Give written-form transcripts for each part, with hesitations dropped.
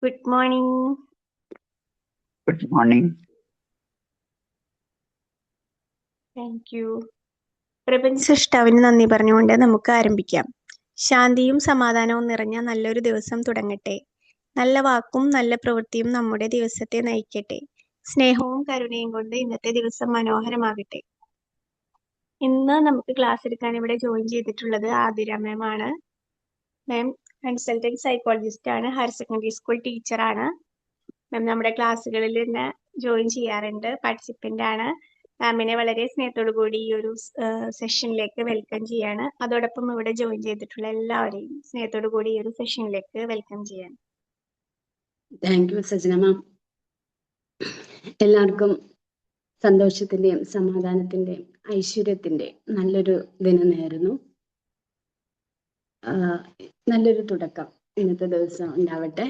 Good morning. Good morning. Thank you. പ്രപഞ്ച സൃഷ്ടാവിന് നന്ദി പറഞ്ഞുകൊണ്ട് നമുക്ക് ആരംഭിക്കാം. ശാന്തിയും സമാധാനവും നിറഞ്ഞ നല്ലൊരു ദിവസം തുടങ്ങട്ടെ. നല്ല വാക്കും നല്ല പ്രവൃത്തിയും നമ്മുടെ ദിവസത്തെ നയിക്കട്ടെ. സ്നേഹവും കരുണയും കൊണ്ട് ഇന്നത്തെ ദിവസം മനോഹരമാകട്ടെ. ഇന്ന് നമുക്ക് ക്ലാസ് എടുക്കാൻ ഇവിടെ ജോയിൻ ചെയ്തിട്ടുള്ളത് ആതിര മാം ആണ്. മാം കൺസൾട്ടന്റ് സൈക്കോളജിസ്റ്റ് ആണ്, ഹയർ സെക്കൻഡറി സ്കൂൾ ടീച്ചറാണ്. മാം നമ്മുടെ ക്ലാസ്സുകളിൽ തന്നെ ജോയിൻ ചെയ്യാറുണ്ട്, പാർട്ടിസിപ്പന്റ് ആണ്. മാമിനെ വളരെ സ്നേഹത്തോടു കൂടി ഈ ഒരു സെഷനിലേക്ക് വെൽക്കം ചെയ്യാണ്. അതോടൊപ്പം ഇവിടെ ജോയിൻ ചെയ്തിട്ടുള്ള എല്ലാവരെയും സ്നേഹത്തോടു കൂടി ഈ ഒരു സെഷനിലേക്ക് വെൽക്കം ചെയ്യാൻ. താങ്ക് യു സജന മാം. എല്ലാവർക്കും സന്തോഷത്തിന്റെയും സമാധാനത്തിന്റെയും ഐശ്വര്യത്തിന്റെയും നല്ലൊരു ദിനം നേരുന്നു. നല്ലൊരു തുടക്കം ഇന്നത്തെ ദിവസം ഉണ്ടാവട്ടെ.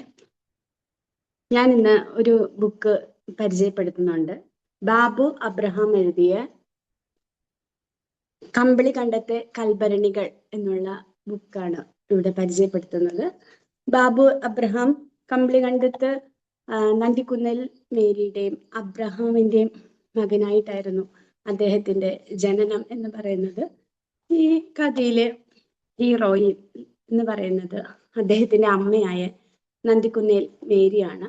ഞാൻ ഇന്ന് ഒരു ബുക്ക് പരിചയപ്പെടുത്തുന്നുണ്ട്. ബാബു അബ്രഹാം എഴുതിയ കമ്പിളി കണ്ടത്തെ കൽഭരണികൾ എന്നുള്ള ബുക്കാണ് ഇവിടെ പരിചയപ്പെടുത്തുന്നത്. ബാബു അബ്രഹാം കമ്പിളി കണ്ടത്ത് നന്ദിക്കുന്നേൽ മേരിയുടെയും അബ്രഹാമിന്റെയും മകനായിട്ടായിരുന്നു അദ്ദേഹത്തിന്റെ ജനനം എന്ന് പറയുന്നത്. ഈ കഥയിലെ ഹീറോയിൻ എന്ന് പറയുന്നത് അദ്ദേഹത്തിന്റെ അമ്മയായ നന്ദിക്കുന്നേൽ മേരിയാണ്.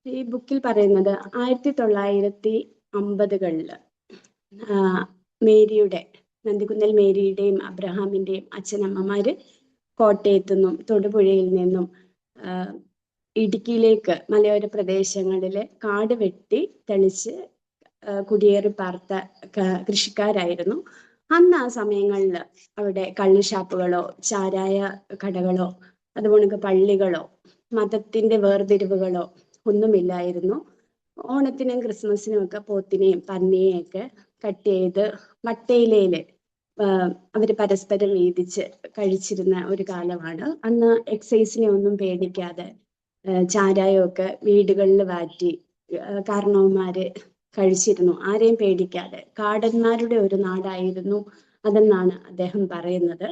ഈ ബുക്കിൽ പറയുന്നത് 1950കളിൽ മേരിയുടെ നന്ദിക്കുന്നേൽ മേരിയുടെയും അബ്രഹാമിന്റെയും അച്ഛനമ്മമാര് കോട്ടയത്തു നിന്നും തൊടുപുഴയിൽ നിന്നും ഇടുക്കിയിലേക്ക് മലയോര പ്രദേശങ്ങളിലെ കാട് വെട്ടി തെളിച്ച് കുടിയേറി പാർത്ത കൃഷിക്കാരായിരുന്നു. അന്ന് ആ സമയങ്ങളിൽ അവിടെ കള്ളുഷാപ്പുകളോ ചാരായ കടകളോ അതുപോലെ പള്ളികളോ മതത്തിന്റെ വേർതിരിവുകളോ ഒന്നുമില്ലായിരുന്നു. ഓണത്തിനും ക്രിസ്മസിനും ഒക്കെ പോത്തിനെയും പന്നിയെയും ഒക്കെ കട്ട് ചെയ്ത് വട്ടയിലയില് അവര് പരസ്പരം വീതിച്ച് കഴിച്ചിരുന്ന ഒരു കാലമാണ്. അന്ന് എക്സൈസിനെ ഒന്നും പേടിക്കാതെ ചാരായമൊക്കെ വീടുകളിൽ വാറ്റി കാരണവന്മാര് കഴിച്ചിരുന്നു, ആരെയും പേടിക്കാതെ. കാടന്മാരുടെ ഒരു നാടായിരുന്നു അതെന്നാണ് അദ്ദേഹം പറയുന്നത്.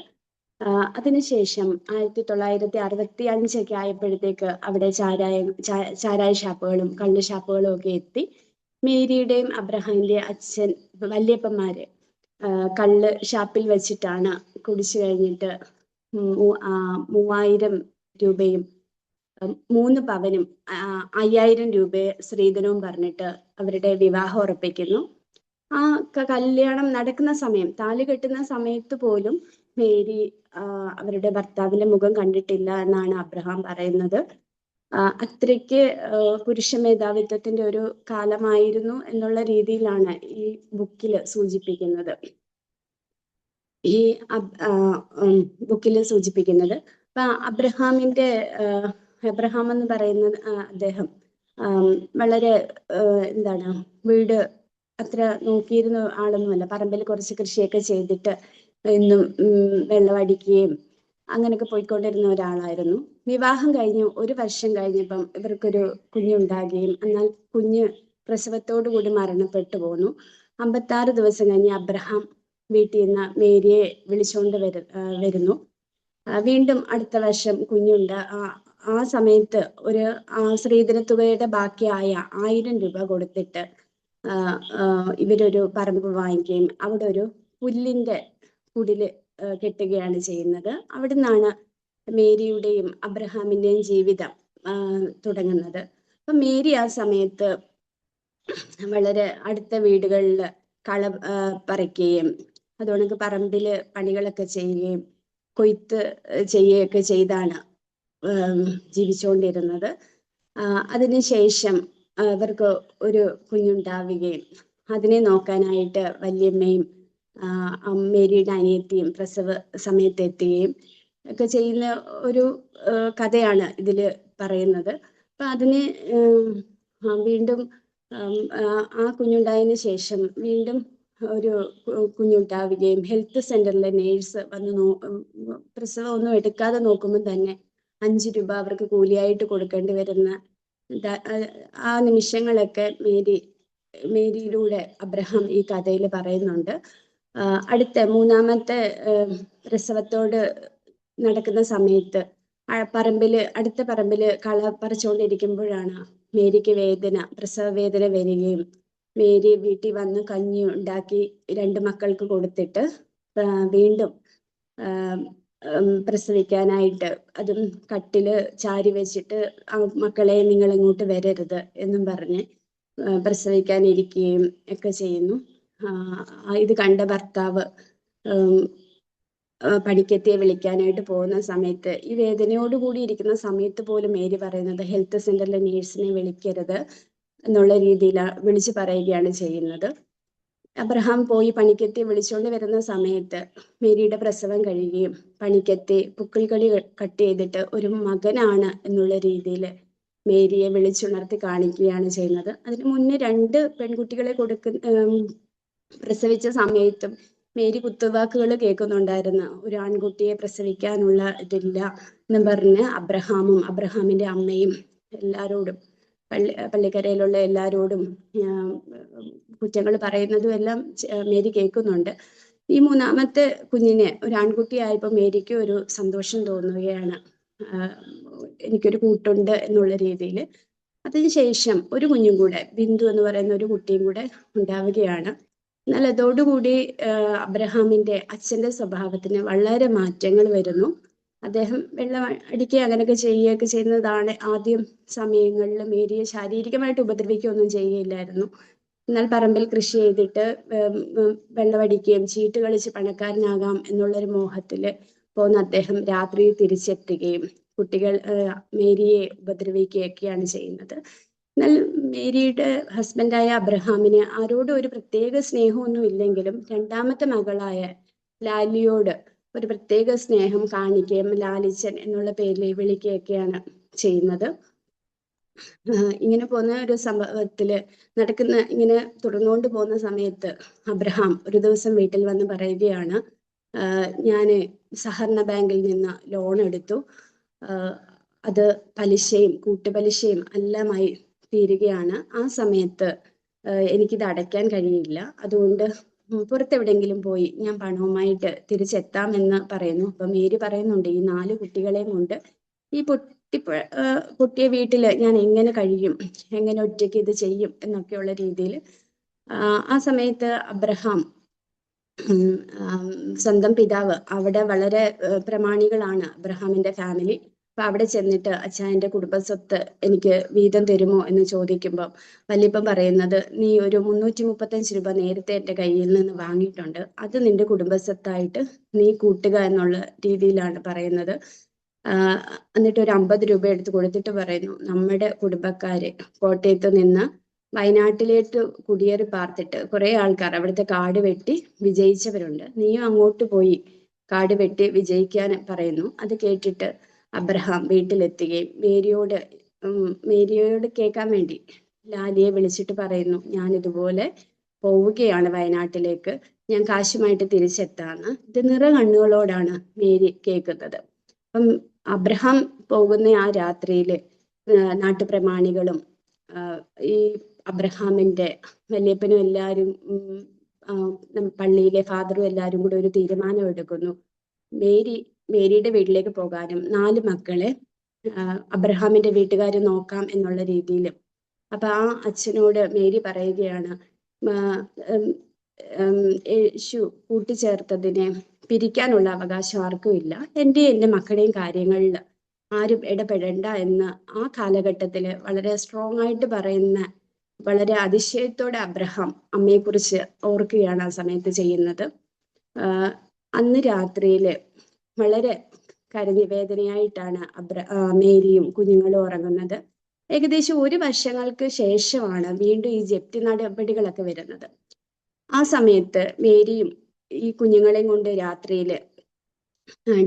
അതിനുശേഷം 1965 ആയപ്പോഴത്തേക്ക് അവിടെ ചാരായ ഷാപ്പുകളും കള്ള് ഷാപ്പുകളും ഒക്കെ എത്തി. മേരിയുടെയും അബ്രഹാമിന്റെ അച്ഛൻ വല്യപ്പന്മാര് കള്ള് ഷാപ്പിൽ വെച്ചിട്ടാണ് കുടിച്ചു കഴിഞ്ഞിട്ട് 3000 രൂപയും 3 പവനും 5000 രൂപ സ്ത്രീധനവും പറഞ്ഞിട്ട് അവരുടെ വിവാഹം ഉറപ്പിക്കുന്നു. ആ കല്യാണം നടക്കുന്ന സമയം, താലി കെട്ടുന്ന സമയത്ത് പോലും മേരി അവരുടെ ഭർത്താവിന്റെ മുഖം കണ്ടിട്ടില്ല എന്നാണ് അബ്രഹാം പറയുന്നത്. അത്രയ്ക്ക് പുരുഷ മേധാവിത്വത്തിന്റെ ഒരു കാലമായിരുന്നു എന്നുള്ള രീതിയിലാണ് ഈ ബുക്കിൽ സൂചിപ്പിക്കുന്നത്. അപ്പൊ അബ്രഹാം എന്ന് പറയുന്നത് അദ്ദേഹം വളരെ വീട് അത്ര നോക്കിയിരുന്ന ആളൊന്നുമല്ല. പറമ്പിൽ കുറച്ച് കൃഷിയൊക്കെ ചെയ്തിട്ട് എന്നും വെള്ളമടിക്കുകയും അങ്ങനെയൊക്കെ പോയിക്കൊണ്ടിരുന്ന ഒരാളായിരുന്നു. വിവാഹം കഴിഞ്ഞു 1 വർഷം കഴിഞ്ഞപ്പം ഇവർക്കൊരു കുഞ്ഞുണ്ടാകുകയും എന്നാൽ കുഞ്ഞ് പ്രസവത്തോടു കൂടി മരണപ്പെട്ടു പോന്നു. 56 ദിവസം കഴിഞ്ഞ് അബ്രഹാം വീട്ടിൽ നിന്ന് മേരിയെ വിളിച്ചുകൊണ്ട് വരുന്നു. വീണ്ടും അടുത്ത വർഷം കുഞ്ഞുണ്ട്. ആ സമയത്ത് ഒരു സ്ത്രീധന തുകയുടെ ബാക്കിയായ 1000 രൂപ കൊടുത്തിട്ട് ഇവരൊരു പറമ്പ് വാങ്ങിക്കുകയും അവിടെ ഒരു പുല്ലിന്റെ കുടില് കെട്ടുകയാണ് ചെയ്യുന്നത്. അവിടെ നിന്നാണ് മേരിയുടെയും അബ്രഹാമിന്റെയും ജീവിതം തുടങ്ങുന്നത്. അപ്പൊ മേരി ആ സമയത്ത് വളരെ അടുത്ത വീടുകളിൽ കള പറിക്കുകയും അതുകൊണ്ട് പറമ്പില് പണികളൊക്കെ ചെയ്യുകയും കൊയ്ത്ത് ചെയ്യുകയൊക്കെ ചെയ്താണ് ജീവിച്ചുകൊണ്ടിരുന്നത്. അതിനുശേഷം അവർക്ക് ഒരു കുഞ്ഞുണ്ടാവുകയും അതിനെ നോക്കാനായിട്ട് വല്യമ്മയും മേരിയുടെ അനിയത്തിയും പ്രസവ സമയത്ത് എത്തുകയും ഒക്കെ ചെയ്യുന്ന ഒരു കഥയാണ് ഇതില് പറയുന്നത്. അപ്പൊ അതിന് വീണ്ടും ആ കുഞ്ഞുണ്ടായതിനു ശേഷം വീണ്ടും ഒരു കുഞ്ഞുണ്ടാവുകയും ഹെൽത്ത് സെന്ററിലെ നേഴ്സ് വന്ന് പ്രസവം ഒന്നും എടുക്കാതെ നോക്കുമ്പോൾ തന്നെ 5 രൂപ അവർക്ക് കൂലിയായിട്ട് കൊടുക്കേണ്ടി വരുന്ന ആ നിമിഷങ്ങളൊക്കെ മേരിയിലൂടെ അബ്രഹാം ഈ കഥയിൽ പറയുന്നുണ്ട്. അടുത്ത 3ാമത്തെ പ്രസവത്തോട് നടക്കുന്ന സമയത്ത് അടുത്ത പറമ്പില് കള പറിച്ചുകൊണ്ടിരിക്കുമ്പോഴാണ് മേരിക്ക് പ്രസവ വേദന വരികയും മേരി വീട്ടിൽ വന്ന് കഞ്ഞി ഉണ്ടാക്കി 2 മക്കൾക്ക് കൊടുത്തിട്ട് വീണ്ടും പ്രസവിക്കാനായിട്ട് അതും കട്ടില് ചാരി വെച്ചിട്ട് മക്കളെ നിങ്ങൾ ഇങ്ങോട്ട് വരരുത് എന്നും പറഞ്ഞ് പ്രസവിക്കാനിരിക്കുകയും ഒക്കെ ചെയ്യുന്നു. ഇത് കണ്ട ഭർത്താവ് പണിക്കെത്തിയെ വിളിക്കാനായിട്ട് പോകുന്ന സമയത്ത് ഈ വേദനയോടുകൂടി ഇരിക്കുന്ന സമയത്ത് പോലും മേരി പറയുന്നത് ഹെൽത്ത് സെന്ററിലെ നേഴ്സിനെ വിളിക്കരുത് എന്നുള്ള രീതിയിൽ വിളിച്ചു പറയുകയാണ് ചെയ്യുന്നത്. അബ്രഹാം പോയി പണിക്കെത്തി വിളിച്ചുകൊണ്ട് വരുന്ന സമയത്ത് മേരിയുടെ പ്രസവം കഴിയുകയും പണിക്കെത്തി പുക്കിൾക്കൊടി കട്ട് ചെയ്തിട്ട് ഒരു മകനാണ് എന്നുള്ള രീതിയിൽ മേരിയെ വിളിച്ചുണർത്തി കാണിക്കുകയാണ് ചെയ്യുന്നത്. അതിന് മുന്നേ 2 പെൺകുട്ടികളെ പ്രസവിച്ച സമയത്തും മേരി കുത്തുവാക്കുകൾ കേൾക്കുന്നുണ്ടായിരുന്നു. ഒരു ആൺകുട്ടിയെ പ്രസവിക്കാനുള്ള ഇതില്ല എന്നും പറഞ്ഞ് അബ്രഹാമിന്റെ അമ്മയും എല്ലാരോടും പള്ളിക്കരയിലുള്ള എല്ലാരോടും കുറ്റങ്ങൾ പറയുന്നതും എല്ലാം മേരി കേൾക്കുന്നുണ്ട്. ഈ 3ാമത്തെ കുഞ്ഞിനെ ഒരു ആൺകുട്ടിയായപ്പോൾ മേരിക്ക് ഒരു സന്തോഷം തോന്നുകയാണ്, എനിക്കൊരു കൂട്ടുണ്ട് എന്നുള്ള രീതിയിൽ. അതിനുശേഷം ഒരു കുഞ്ഞും കൂടെ, ബിന്ദു എന്ന് പറയുന്ന ഒരു കുട്ടിയും കൂടെ ഉണ്ടാവുകയാണ്. എന്നാൽ അതോടുകൂടി അബ്രഹാമിന്റെ അച്ഛന്റെ സ്വഭാവത്തിന് വളരെ മാറ്റങ്ങൾ വരുന്നു. അദ്ദേഹം വെള്ളം അടിക്കുക അങ്ങനെയൊക്കെ ചെയ്യുകയൊക്കെ ചെയ്യുന്നതാണ്. ആദ്യം സമയങ്ങളിൽ മേരിയെ ശാരീരികമായിട്ട് ഉപദ്രവിക്കുകയൊന്നും ചെയ്യുകയില്ലായിരുന്നു. എന്നാൽ പറമ്പിൽ കൃഷി ചെയ്തിട്ട് വെള്ളമടിക്കുകയും ചീട്ട് കളിച്ച് പണക്കാരനാകാം എന്നുള്ളൊരു മോഹത്തില് പോകുന്ന അദ്ദേഹം രാത്രി തിരിച്ചെത്തുകയും കുട്ടികൾ മേരിയെ ഉപദ്രവിക്കുകയൊക്കെയാണ് ചെയ്യുന്നത്. എന്നാൽ മേരിയുടെ ഹസ്ബൻഡായ അബ്രഹാമിന് ആരോടും ഒരു പ്രത്യേക സ്നേഹമൊന്നും ഇല്ലെങ്കിലും 2ാമത്തെ മകളായ ലാലിയോട് ഒരു പ്രത്യേക സ്നേഹം കാണിക്കുകയും ലാലിച്ചൻ എന്നുള്ള പേരിൽ വിളിക്കുകയൊക്കെയാണ് ചെയ്യുന്നത്. ഇങ്ങനെ പോകുന്ന ഒരു സംഭവത്തില് ഇങ്ങനെ തുടർന്നുകൊണ്ട് പോകുന്ന സമയത്ത് അബ്രഹാം ഒരു ദിവസം വീട്ടിൽ വന്ന് പറയുകയാണ്, ഞാന് സഹകരണ ബാങ്കിൽ നിന്ന് ലോൺ എടുത്തു, അത് പലിശയും കൂട്ടുപലിശയും എല്ലാമായി തീരുകയാണ്. ആ സമയത്ത് എനിക്കിത് അടയ്ക്കാൻ കഴിയില്ല, അതുകൊണ്ട് പുറത്തെവിടെങ്കിലും പോയി ഞാൻ പണവുമായിട്ട് തിരിച്ചെത്താമെന്ന് പറയുന്നു. അപ്പൊ മേരി പറയുന്നുണ്ട്, ഈ 4 കുട്ടികളെയും കൊണ്ട് ഈ പൊട്ടിയ വീട്ടില് ഞാൻ എങ്ങനെ കഴിയും, എങ്ങനെ ഒറ്റയ്ക്ക് ഇത് ചെയ്യും എന്നൊക്കെയുള്ള രീതിയിൽ. ആ സമയത്ത് അബ്രഹാം സ്വന്തം പിതാവ്, അവിടെ വളരെ പ്രമാണികളാണ് അബ്രഹാമിന്റെ ഫാമിലി. അപ്പൊ അവിടെ ചെന്നിട്ട് അച്ഛാ എൻ്റെ കുടുംബസ്വത്ത് എനിക്ക് വീതം തരുമോ എന്ന് ചോദിക്കുമ്പോൾ വല്യപ്പൻ പറയുന്നത്, നീ ഒരു 335 രൂപ നേരത്തെ എൻ്റെ കയ്യിൽ നിന്ന് വാങ്ങിയിട്ടുണ്ട്, അത് നിന്റെ കുടുംബസ്വത്തായിട്ട് നീ കൂട്ടുക എന്നുള്ള രീതിയിലാണ് പറയുന്നത്. എന്നിട്ട് ഒരു 50 രൂപ എടുത്ത് കൊടുത്തിട്ട് പറയുന്നു, നമ്മുടെ കുടുംബക്കാര് കോട്ടയത്ത് നിന്ന് വയനാട്ടിലേക്ക് കുടിയേറി പാർത്തിട്ട് കുറെ ആൾക്കാർ അവിടുത്തെ കാട് വെട്ടി വിജയിച്ചവരുണ്ട്, നീയും അങ്ങോട്ട് പോയി കാട് വെട്ടി വിജയിക്കാൻ പറയുന്നു. അത് കേട്ടിട്ട് അബ്രഹാം വീട്ടിലെത്തുകയും മേരിയോട് കേൾക്കാൻ വേണ്ടി ലാലിയെ വിളിച്ചിട്ട് പറയുന്നു, ഞാൻ ഇതുപോലെ പോവുകയാണ് വയനാട്ടിലേക്ക്, ഞാൻ കാശുമായിട്ട് തിരിച്ചെത്താന്ന്. ഇത് നിറകണ്ണുകളോടാണ് മേരി കേൾക്കുന്നത്. അപ്പം അബ്രഹാം പോകുന്ന ആ രാത്രിയില് നാട്ടുപ്രമാണികളും ഈ അബ്രഹാമിന്റെ വല്യപ്പനും എല്ലാവരും പള്ളിയിലെ ഫാദറും എല്ലാവരും കൂടെ ഒരു തീരുമാനം എടുക്കുന്നു, മേരിയുടെ വീട്ടിലേക്ക് പോകാനും 4 മക്കളെ അബ്രഹാമിന്റെ വീട്ടുകാർ നോക്കാം എന്നുള്ള രീതിയിൽ. അപ്പൊ ആ അച്ഛനോട് മേരി പറയുകയാണ്, യേശു കൂട്ടിച്ചേർത്തതിനെ പിരിക്കാനുള്ള അവകാശം ആർക്കും ഇല്ല, എൻ്റെ മക്കളുടെയും കാര്യങ്ങളിൽ ആരും ഇടപെടേണ്ട എന്ന് ആ കാലഘട്ടത്തിൽ വളരെ സ്ട്രോങ് ആയിട്ട് പറയുന്ന, വളരെ അതിശയത്തോടെ അബ്രഹാം അമ്മയെക്കുറിച്ച് ഓർക്കുകയാണ് ആ സമയത്ത് ചെയ്യുന്നത്. അന്ന് രാത്രിയിൽ വളരെ കരഞ്ഞ് വേദനയായിട്ടാണ് മേരിയും കുഞ്ഞുങ്ങളും ഉറങ്ങുന്നത്. ഏകദേശം 1 വർഷങ്ങൾക്ക് ശേഷമാണ് വീണ്ടും ഈ ജപ്തി നടപടികളൊക്കെ വരുന്നത്. ആ സമയത്ത് മേരിയും ഈ കുഞ്ഞുങ്ങളെയും കൊണ്ട് രാത്രിയിൽ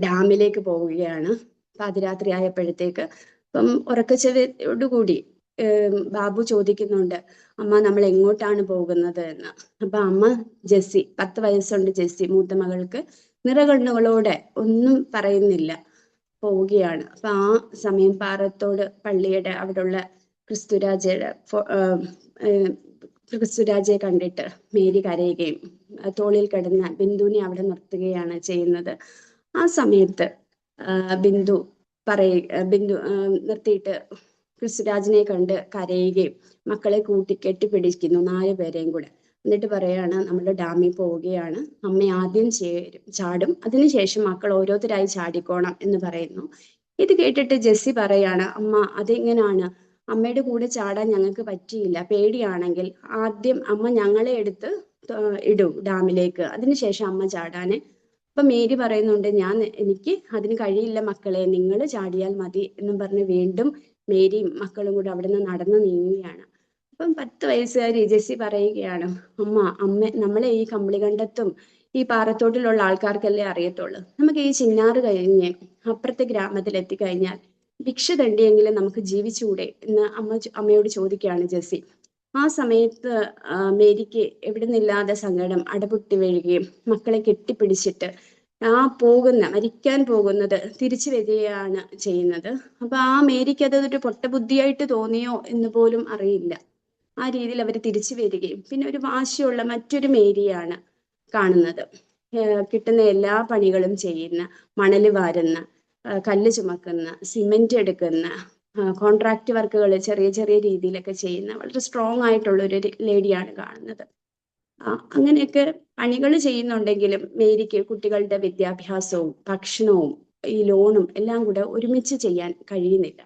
ഡാമിലേക്ക് പോവുകയാണ്. പാതിരാത്രി ആയപ്പോഴത്തേക്ക് അപ്പം ഉറക്കച്ചെവിയോടുകൂടി ബാബു ചോദിക്കുന്നുണ്ട്, അമ്മ നമ്മൾ എങ്ങോട്ടാണ് പോകുന്നത് എന്ന്. അപ്പൊ അമ്മ ജെസ്സി, 10 വയസ്സുണ്ട് ജെസ്സി, മൂത്ത മകൾക്ക്, നിറകണ്ണുകളോടെ ഒന്നും പറയുന്നില്ല പോവുകയാണ്. അപ്പൊ ആ സമയം പാറത്തോട് പള്ളിയുടെ അവിടെയുള്ള ക്രിസ്തുരാജയെ കണ്ടിട്ട് മേരി കരയുകയും തോളിൽ കിടന്ന ബിന്ദുവിനെ അവിടെ നിർത്തുകയാണ് ചെയ്യുന്നത്. ആ സമയത്ത് ബിന്ദു ബിന്ദു നിർത്തിയിട്ട് ക്രിസ്തുരാജിനെ കണ്ട് കരയുകയും മക്കളെ കൂട്ടി കെട്ടിപ്പിടിക്കുന്നു 4 പേരെയും കൂടെ. എന്നിട്ട് പറയാണ്, നമ്മൾ ഡാമിൽ പോവുകയാണ്, അമ്മ ആദ്യം ചാടും, അതിനുശേഷം മക്കൾ ഓരോരുത്തരായി ചാടിക്കോണം എന്ന് പറയുന്നു. ഇത് കേട്ടിട്ട് ജെസ്സി പറയാണ്, അമ്മ അതെങ്ങനെയാണ്, അമ്മയുടെ കൂടെ ചാടാൻ ഞങ്ങൾക്ക് പറ്റിയില്ല, പേടിയാണെങ്കിൽ ആദ്യം അമ്മ ഞങ്ങളെ എടുത്ത് ഇടും ഡാമിലേക്ക്, അതിനുശേഷം അമ്മ ചാടാന്. അപ്പൊ മേരി പറയുന്നുണ്ട്, എനിക്ക് അതിന് കഴിയില്ല മക്കളെ, നിങ്ങൾ ചാടിയാൽ മതി എന്നും പറഞ്ഞ് വീണ്ടും മേരിയും മക്കളും കൂടെ അവിടുന്ന് നടന്നു നീങ്ങുകയാണ്. അപ്പം 10 വയസ്സുകാരി ജെസ്സി പറയുകയാണ്, അമ്മ നമ്മളെ ഈ കമ്പിളികണ്ടത്തും ഈ പാറത്തോട്ടിലുള്ള ആൾക്കാർക്കല്ലേ അറിയത്തുള്ളൂ, നമുക്ക് ഈ ചിന്നാറ് കഴിഞ്ഞ് അപ്പുറത്തെ ഗ്രാമത്തിൽ എത്തിക്കഴിഞ്ഞാൽ ഭിക്ഷ തണ്ടിയെങ്കിലും നമുക്ക് ജീവിച്ചുകൂടെ എന്ന് അമ്മയോട് ചോദിക്കുകയാണ് ജെസ്സി. ആ സമയത്ത് മേരിക്ക് എവിടുന്നില്ലാതെ സങ്കടം അടപൊട്ടി വീഴുകയും മക്കളെ കെട്ടിപ്പിടിച്ചിട്ട് മരിക്കാൻ പോകുന്നത് തിരിച്ചു വരികയാണ് ചെയ്യുന്നത്. അപ്പൊ ആ മേരിക്ക് അതൊരു പൊട്ടബുദ്ധിയായിട്ട് തോന്നിയോ എന്ന് പോലും അറിയില്ല. ആ രീതിയിൽ അവർ തിരിച്ചു വരികയും പിന്നെ ഒരു വാശിയുള്ള മറ്റൊരു മേരിയാണ് കാണുന്നത്. കിട്ടുന്ന എല്ലാ പണികളും ചെയ്യുന്ന, മണല് വാരുന്ന, കല്ല് ചുമക്കുന്ന, സിമെന്റ് എടുക്കുന്ന, കോൺട്രാക്ട് വർക്കുകൾ ചെറിയ ചെറിയ രീതിയിലൊക്കെ ചെയ്യുന്ന വളരെ സ്ട്രോങ് ആയിട്ടുള്ള ഒരു ലേഡിയാണ് കാണുന്നത്. അങ്ങനെയൊക്കെ പണികൾ ചെയ്യുന്നുണ്ടെങ്കിലും മേരിക്ക് കുട്ടികളുടെ വിദ്യാഭ്യാസവും ഭക്ഷണവും ഈ ലോണും എല്ലാം കൂടെ ഒരുമിച്ച് ചെയ്യാൻ കഴിയുന്നില്ല.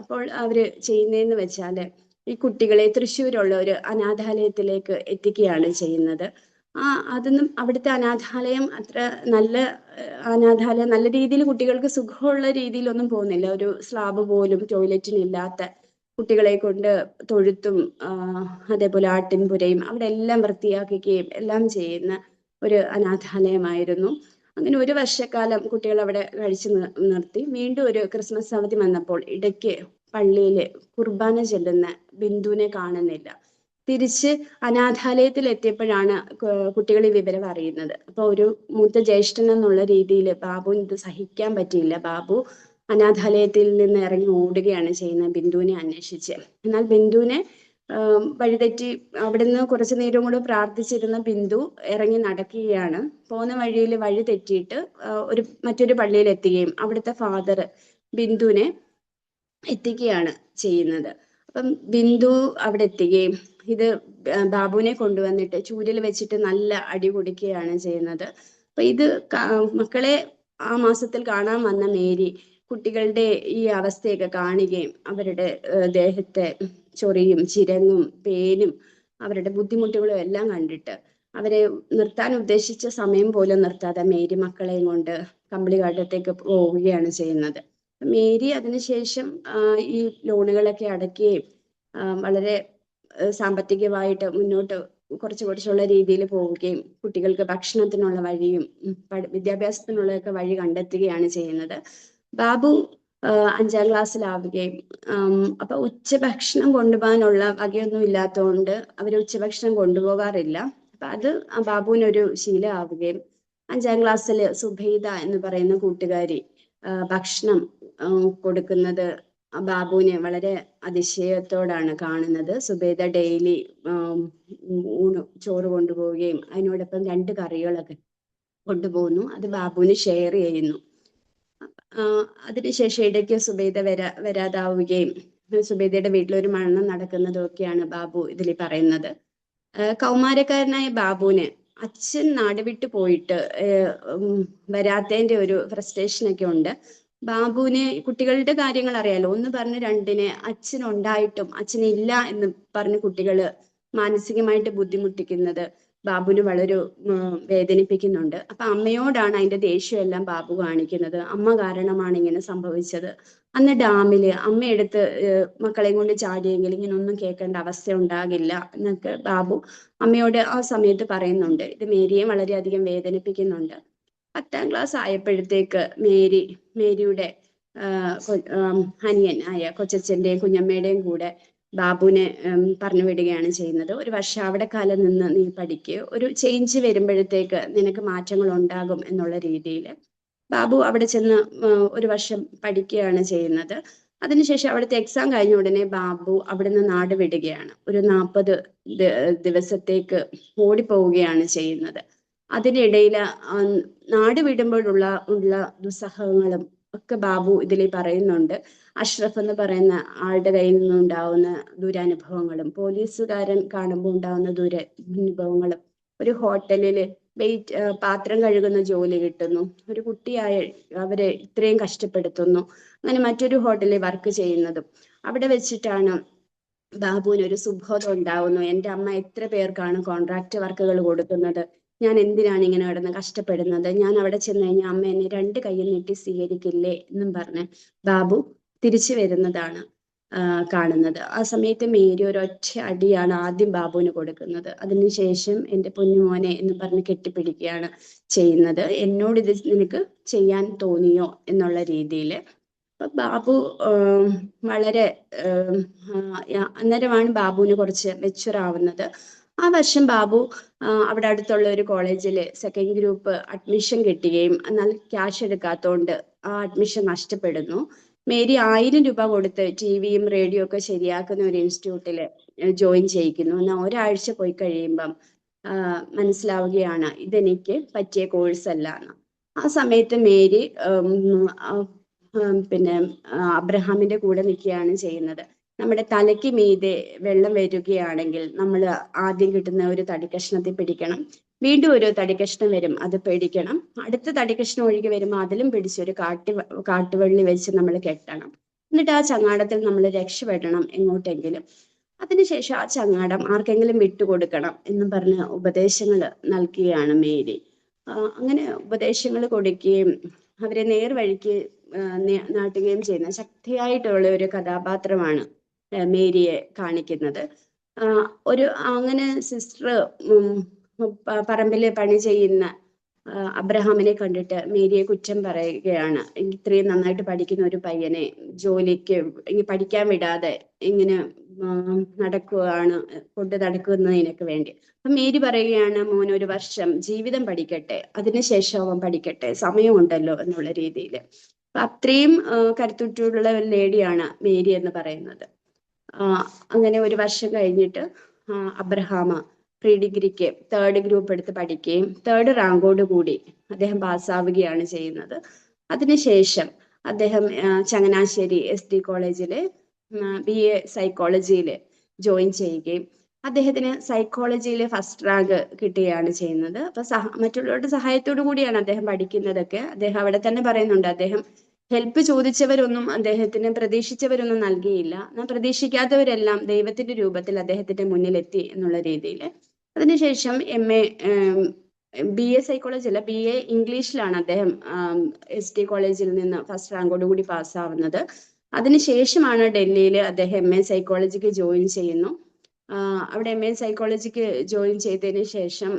അപ്പോൾ അവര് ചെയ്യുന്നതെന്ന് വെച്ചാല് ഈ കുട്ടികളെ തൃശ്ശൂരുള്ള ഒരു അനാഥാലയത്തിലേക്ക് എത്തിക്കുകയാണ് ചെയ്യുന്നത്. അതൊന്നും അവിടുത്തെ അനാഥാലയം അത്ര നല്ല രീതിയിൽ കുട്ടികൾക്ക് സുഖമുള്ള രീതിയിലൊന്നും പോകുന്നില്ല. ഒരു സ്ലാബ് പോലും ടോയ്ലറ്റിനില്ലാത്ത, കുട്ടികളെ കൊണ്ട് തൊഴുത്തും അതേപോലെ ആട്ടിൻപുരയും അവിടെ എല്ലാം വൃത്തിയാക്കുകയും എല്ലാം ചെയ്യുന്ന ഒരു അനാഥാലയമായിരുന്നു. അങ്ങനെ 1 വർഷക്കാലം കുട്ടികൾ അവിടെ കഴിച്ചു നിർത്തി. വീണ്ടും ഒരു ക്രിസ്മസ് അവധി വന്നപ്പോൾ ഇടയ്ക്ക് പള്ളിയില് കുർബാന ചെല്ലുന്ന ബിന്ദുവിനെ കാണുന്നില്ല. തിരിച്ച് അനാഥാലയത്തിൽ എത്തിയപ്പോഴാണ് കുട്ടികൾ ഈ വിവരം അറിയുന്നത്. അപ്പൊ ഒരു മൂത്ത ജ്യേഷ്ഠൻ എന്നുള്ള രീതിയിൽ ബാബുവിന് ഇത് സഹിക്കാൻ പറ്റിയില്ല. ബാബു അനാഥാലയത്തിൽ നിന്ന് ഇറങ്ങി ഓടുകയാണ് ചെയ്യുന്നത് ബിന്ദുവിനെ അന്വേഷിച്ച്. എന്നാൽ ബിന്ദുവിനെ വഴിതെറ്റി അവിടുന്ന് കുറച്ചു നേരം കൂടെ പ്രാർത്ഥിച്ചിരുന്ന ബിന്ദു ഇറങ്ങി നടക്കുകയാണ്. പോകുന്ന വഴിയിൽ വഴി തെറ്റിയിട്ട് മറ്റൊരു പള്ളിയിൽ എത്തുകയും അവിടുത്തെ ഫാദർ ബിന്ദുവിനെ എത്തിക്കുകയാണ് ചെയ്യുന്നത്. അപ്പം ബിന്ദു അവിടെ എത്തുകയും ഇത് ബാബുവിനെ കൊണ്ടുവന്നിട്ട് ചൂരിൽ വെച്ചിട്ട് നല്ല അടി കൊടുക്കുകയാണ് ചെയ്യുന്നത്. അപ്പൊ ഇത് മക്കളെ ആ മാസത്തിൽ കാണാൻ വന്ന മേരി കുട്ടികളുടെ ഈ അവസ്ഥയൊക്കെ കാണുകയും അവരുടെ ദേഹത്തെ ചൊറിയും ചിരങ്ങും പേനും അവരുടെ ബുദ്ധിമുട്ടുകളും എല്ലാം കണ്ടിട്ട് അവരെ നിർത്താൻ ഉദ്ദേശിച്ച സമയം പോലും നിർത്താതെ മേരി മക്കളെയും കൊണ്ട് കമ്പിളികാട്ടത്തേക്ക് പോവുകയാണ് ചെയ്യുന്നത്. മേരി അതിനുശേഷം ഈ ലോണുകളൊക്കെ അടയ്ക്കുകയും വളരെ സാമ്പത്തികമായിട്ട് മുന്നോട്ട് കുറച്ചുള്ള രീതിയിൽ പോവുകയും കുട്ടികൾക്ക് ഭക്ഷണത്തിനുള്ള വഴിയും വിദ്യാഭ്യാസത്തിനുള്ളതൊക്കെ വഴി കണ്ടെത്തുകയാണ് ചെയ്യുന്നത്. ബാബു 5ാം ക്ലാസ്സിലാവുകയും അപ്പൊ ഉച്ചഭക്ഷണം കൊണ്ടുപോകാനുള്ള വകയൊന്നും ഇല്ലാത്തതുകൊണ്ട് അവർ ഉച്ചഭക്ഷണം കൊണ്ടുപോകാറില്ല. അപ്പൊ അത് ബാബുവിനൊരു ശീലമാവുകയും 5ാം ക്ലാസ്സിൽ സുബൈദ എന്ന് പറയുന്ന കൂട്ടുകാരി ഭക്ഷണം കൊടുക്കുന്നത് ബാബുവിനെ വളരെ അതിശയത്തോടാണ് കാണുന്നത്. സുബൈദ ഡെയിലി ചോറ് കൊണ്ടുപോവുകയും അതിനോടൊപ്പം 2 കറികളൊക്കെ കൊണ്ടുപോകുന്നു. അത് ബാബുവിന് ഷെയർ ചെയ്യുന്നു. അതിനുശേഷം ഇടയ്ക്ക് സുബൈദ വരാതാവുകയും സുബൈദയുടെ വീട്ടിലൊരു മരണം നടക്കുന്നതും ഒക്കെയാണ് ബാബു ഇതിൽ പറയുന്നത്. കൗമാരക്കാരനായ ബാബുവിന് അച്ഛൻ നാട് വിട്ടു പോയിട്ട് വരാത്തതിന്റെ ഒരു ഫ്രസ്ട്രേഷനൊക്കെ ഉണ്ട്. ബാബുവിന് കുട്ടികളുടെ കാര്യങ്ങൾ അറിയാലോ. 1 പറഞ്ഞ് 2 അച്ഛനുണ്ടായിട്ടും അച്ഛനില്ല എന്ന് പറഞ്ഞ് കുട്ടികള് മാനസികമായിട്ട് ബുദ്ധിമുട്ടിക്കുന്നത് ബാബുവിന് വളരെ വേദനിപ്പിക്കുന്നുണ്ട്. അപ്പൊ അമ്മയോടാണ് അതിന്റെ ദേഷ്യം എല്ലാം ബാബു കാണിക്കുന്നത്. അമ്മ കാരണമാണ് ഇങ്ങനെ സംഭവിച്ചത്. അന്ന് ഡാമില് അമ്മയെടുത്ത് മക്കളെയും കൊണ്ട് ചാടിയെങ്കിൽ ഇങ്ങനെ ഒന്നും കേൾക്കേണ്ട അവസ്ഥ ഉണ്ടാകില്ല എന്നൊക്കെ ബാബു അമ്മയോട് ആ സമയത്ത് പറയുന്നുണ്ട്. ഇത് മേരിയെ വളരെയധികം വേദനിപ്പിക്കുന്നുണ്ട്. 10ാം ക്ലാസ് ആയപ്പോഴത്തേക്ക് മേരിയുടെ അനിയൻ ആയ കൊച്ചച്ഛന്റെയും കുഞ്ഞമ്മയുടെയും കൂടെ ബാബുവിനെ പറഞ്ഞു വിടുകയാണ് ചെയ്യുന്നത്. 1 വർഷം അവിടെ കാലം നിന്ന് നീ പഠിക്കുക, ഒരു ചേഞ്ച് വരുമ്പോഴത്തേക്ക് നിനക്ക് മാറ്റങ്ങൾ ഉണ്ടാകും എന്നുള്ള രീതിയിൽ ബാബു അവിടെ ചെന്ന് 1 വർഷം പഠിക്കുകയാണ് ചെയ്യുന്നത്. അതിനുശേഷം അവിടുത്തെ എക്സാം കഴിഞ്ഞ ഉടനെ ബാബു അവിടുന്ന് നാട് വിടുകയാണ്. ഒരു 40 ദിവസത്തേക്ക് ഓടിപ്പോവുകയാണ് ചെയ്യുന്നത്. അതിനിടയിൽ നാട് വിടുമ്പോഴുള്ള ദുസ്സഹങ്ങളും ഒക്കെ ബാബു ഇതിൽ പറയുന്നുണ്ട്. അഷ്റഫ് എന്ന് പറയുന്ന ആളുടെ കയ്യിൽ നിന്നുണ്ടാവുന്ന ദുരനുഭവങ്ങളും പോലീസുകാരൻ കാണുമ്പോൾ ഉണ്ടാവുന്ന ദുരനുഭവങ്ങളും, ഒരു ഹോട്ടലില് പാത്രം കഴുകുന്ന ജോലി കിട്ടുന്നു, ഒരു കുട്ടിയായ അവരെ ഇത്രയും കഷ്ടപ്പെടുത്തുന്നു, അങ്ങനെ മറ്റൊരു ഹോട്ടലിൽ വർക്ക് ചെയ്യുന്നതും. അവിടെ വെച്ചിട്ടാണ് ബാബുവിന് ഒരു സുബോധം ഉണ്ടാവുന്നു. എൻ്റെ അമ്മ എത്ര പേർക്കാണ് കോൺട്രാക്ട് വർക്കുകൾ കൊടുക്കുന്നത്, ഞാൻ എന്തിനാണ് ഇങ്ങനെ കിടന്ന് കഷ്ടപ്പെടുന്നത്, ഞാൻ അവിടെ ചെന്ന് കഴിഞ്ഞാൽ അമ്മ എന്നെ രണ്ട് കൈയിൽ നീട്ടി സ്വീകരിക്കില്ലേ എന്നും പറഞ്ഞ് ബാബു തിരിച്ചു വരുന്നതാണ് കാണുന്നത്. ആ സമയത്ത് മേരി ഒരൊറ്റ അടിയാണ് ആദ്യം ബാബുവിന് കൊടുക്കുന്നത്. അതിനുശേഷം എൻ്റെ പൊന്നുമോനെ എന്ന് പറഞ്ഞ് കെട്ടിപ്പിടിക്കുകയാണ് ചെയ്യുന്നത്. എന്നോട് ഇത് നിനക്ക് ചെയ്യാൻ തോന്നിയോ എന്നുള്ള രീതിയിൽ. ബാബു വളരെ അന്നേരമാണ് ബാബുവിന് കുറച്ച് മെച്യൂർ ആവുന്നത്. ആ വർഷം ബാബു അവിടെ അടുത്തുള്ള ഒരു കോളേജിൽ സെക്കൻഡ് ഗ്രൂപ്പ് അഡ്മിഷൻ കിട്ടുകയും എന്നാൽ ക്യാഷ് എടുക്കാത്തതുകൊണ്ട് ആ അഡ്മിഷൻ നഷ്ടപ്പെടുന്നു. മേരി 1000 രൂപ കൊടുത്ത് ടിവിയും റേഡിയോ ഒക്കെ ശരിയാക്കുന്ന ഒരു ഇൻസ്റ്റിറ്റ്യൂട്ടിൽ ജോയിൻ ചെയ്യിക്കുന്നു. എന്നാൽ ഒരാഴ്ച പോയി കഴിയുമ്പം മനസ്സിലാവുകയാണ് ഇതെനിക്ക് പറ്റിയ കോഴ്സ് അല്ല എന്ന്. ആ സമയത്ത് മേരി പിന്നെ അബ്രഹാമിന്റെ കൂടെ നിൽക്കുകയാണ് ചെയ്യുന്നത്. നമ്മുടെ തലയ്ക്ക് മീതെ വെള്ളം വരികയാണെങ്കിൽ നമ്മൾ ആദ്യം കിട്ടുന്ന ഒരു തടിക്കഷ്ണത്തിൽ പിടിക്കണം, വീണ്ടും ഒരു തടിക്കഷ്ണം വരും, അത് പേടിക്കണം, അടുത്ത തടിക്കഷ്ണം ഒഴുകി വരുമ്പോൾ അതിലും പിടിച്ച് ഒരു കാട്ടുവള്ളി വെച്ച് നമ്മൾ കെട്ടണം, എന്നിട്ട് ആ ചങ്ങാടത്തിൽ നമ്മൾ രക്ഷപ്പെടണം എങ്ങോട്ടെങ്കിലും. അതിനുശേഷം ആ ചങ്ങാടം ആർക്കെങ്കിലും വിട്ടുകൊടുക്കണം എന്നും പറഞ്ഞ് ഉപദേശങ്ങൾ നൽകുകയാണ് മേരി. അങ്ങനെ ഉപദേശങ്ങൾ കൊടുക്കുകയും അവരെ നേർവഴിക്ക് നാട്ടുകയും ചെയ്യുന്ന ശക്തിയായിട്ടുള്ള ഒരു കഥാപാത്രമാണ് മേരിയെ കാണിക്കുന്നത്. അങ്ങനെ സിസ്റ്റർ പറമ്പില് പണി ചെയ്യുന്ന അബ്രഹാമിനെ കണ്ടിട്ട് മേരിയെ കുറ്റം പറയുകയാണ്. ഇത്രയും നന്നായിട്ട് പഠിക്കുന്ന ഒരു പയ്യനെ ജോലിക്ക് പഠിക്കാൻ വിടാതെ ഇങ്ങനെ കൊണ്ട് നടക്കുന്നതിനൊക്കെ വേണ്ടി. അപ്പൊ മേരി പറയുകയാണ്, മോൻ ഒരു വർഷം ജീവിതം പഠിക്കട്ടെ, അതിനുശേഷം അവൻ പഠിക്കട്ടെ, സമയമുണ്ടല്ലോ എന്നുള്ള രീതിയിൽ. അപ്പൊ അത്രയും കരുത്തുറ്റുള്ള ഒരു ലേഡിയാണ് മേരി എന്ന് പറയുന്നത്. അങ്ങനെ ഒരു വർഷം കഴിഞ്ഞിട്ട് അബ്രഹാം പ്രീ ഡിഗ്രിക്ക് 3rd ഗ്രൂപ്പ് എടുത്ത് പഠിക്കുകയും 3rd റാങ്കോട് കൂടി അദ്ദേഹം പാസ്സാവുകയാണ് ചെയ്യുന്നത്. അതിനുശേഷം അദ്ദേഹം ചങ്ങനാശ്ശേരി SD കോളേജിലെ BA സൈക്കോളജിയിൽ ജോയിൻ ചെയ്യുകയും അദ്ദേഹത്തിന് സൈക്കോളജിയിൽ ഫസ്റ്റ് റാങ്ക് കിട്ടുകയാണ് ചെയ്യുന്നത്. അപ്പൊ മറ്റുള്ളവരുടെ സഹായത്തോടു കൂടിയാണ് അദ്ദേഹം പഠിക്കുന്നതൊക്കെ. അദ്ദേഹം അവിടെ തന്നെ പറയുന്നുണ്ട്, അദ്ദേഹം ഹെൽപ്പ് ചോദിച്ചവരൊന്നും അദ്ദേഹത്തിന് പ്രതീക്ഷിച്ചവരൊന്നും നൽകിയില്ല, പ്രതീക്ഷിക്കാത്തവരെല്ലാം ദൈവത്തിന്റെ രൂപത്തിൽ അദ്ദേഹത്തിന്റെ മുന്നിലെത്തി എന്നുള്ള രീതിയിൽ. അതിനുശേഷം BA സൈക്കോളജി അല്ല, BA ഇംഗ്ലീഷിലാണ് അദ്ദേഹം SD കോളേജിൽ നിന്ന് ഫസ്റ്റ് റാങ്കോട് കൂടി പാസ്സാവുന്നത്. അതിനുശേഷമാണ് ഡൽഹിയിൽ അദ്ദേഹം MA സൈക്കോളജിക്ക് ജോയിൻ ചെയ്യുന്നു. അവിടെ MA സൈക്കോളജിക്ക് ജോയിൻ ചെയ്തതിന് ശേഷം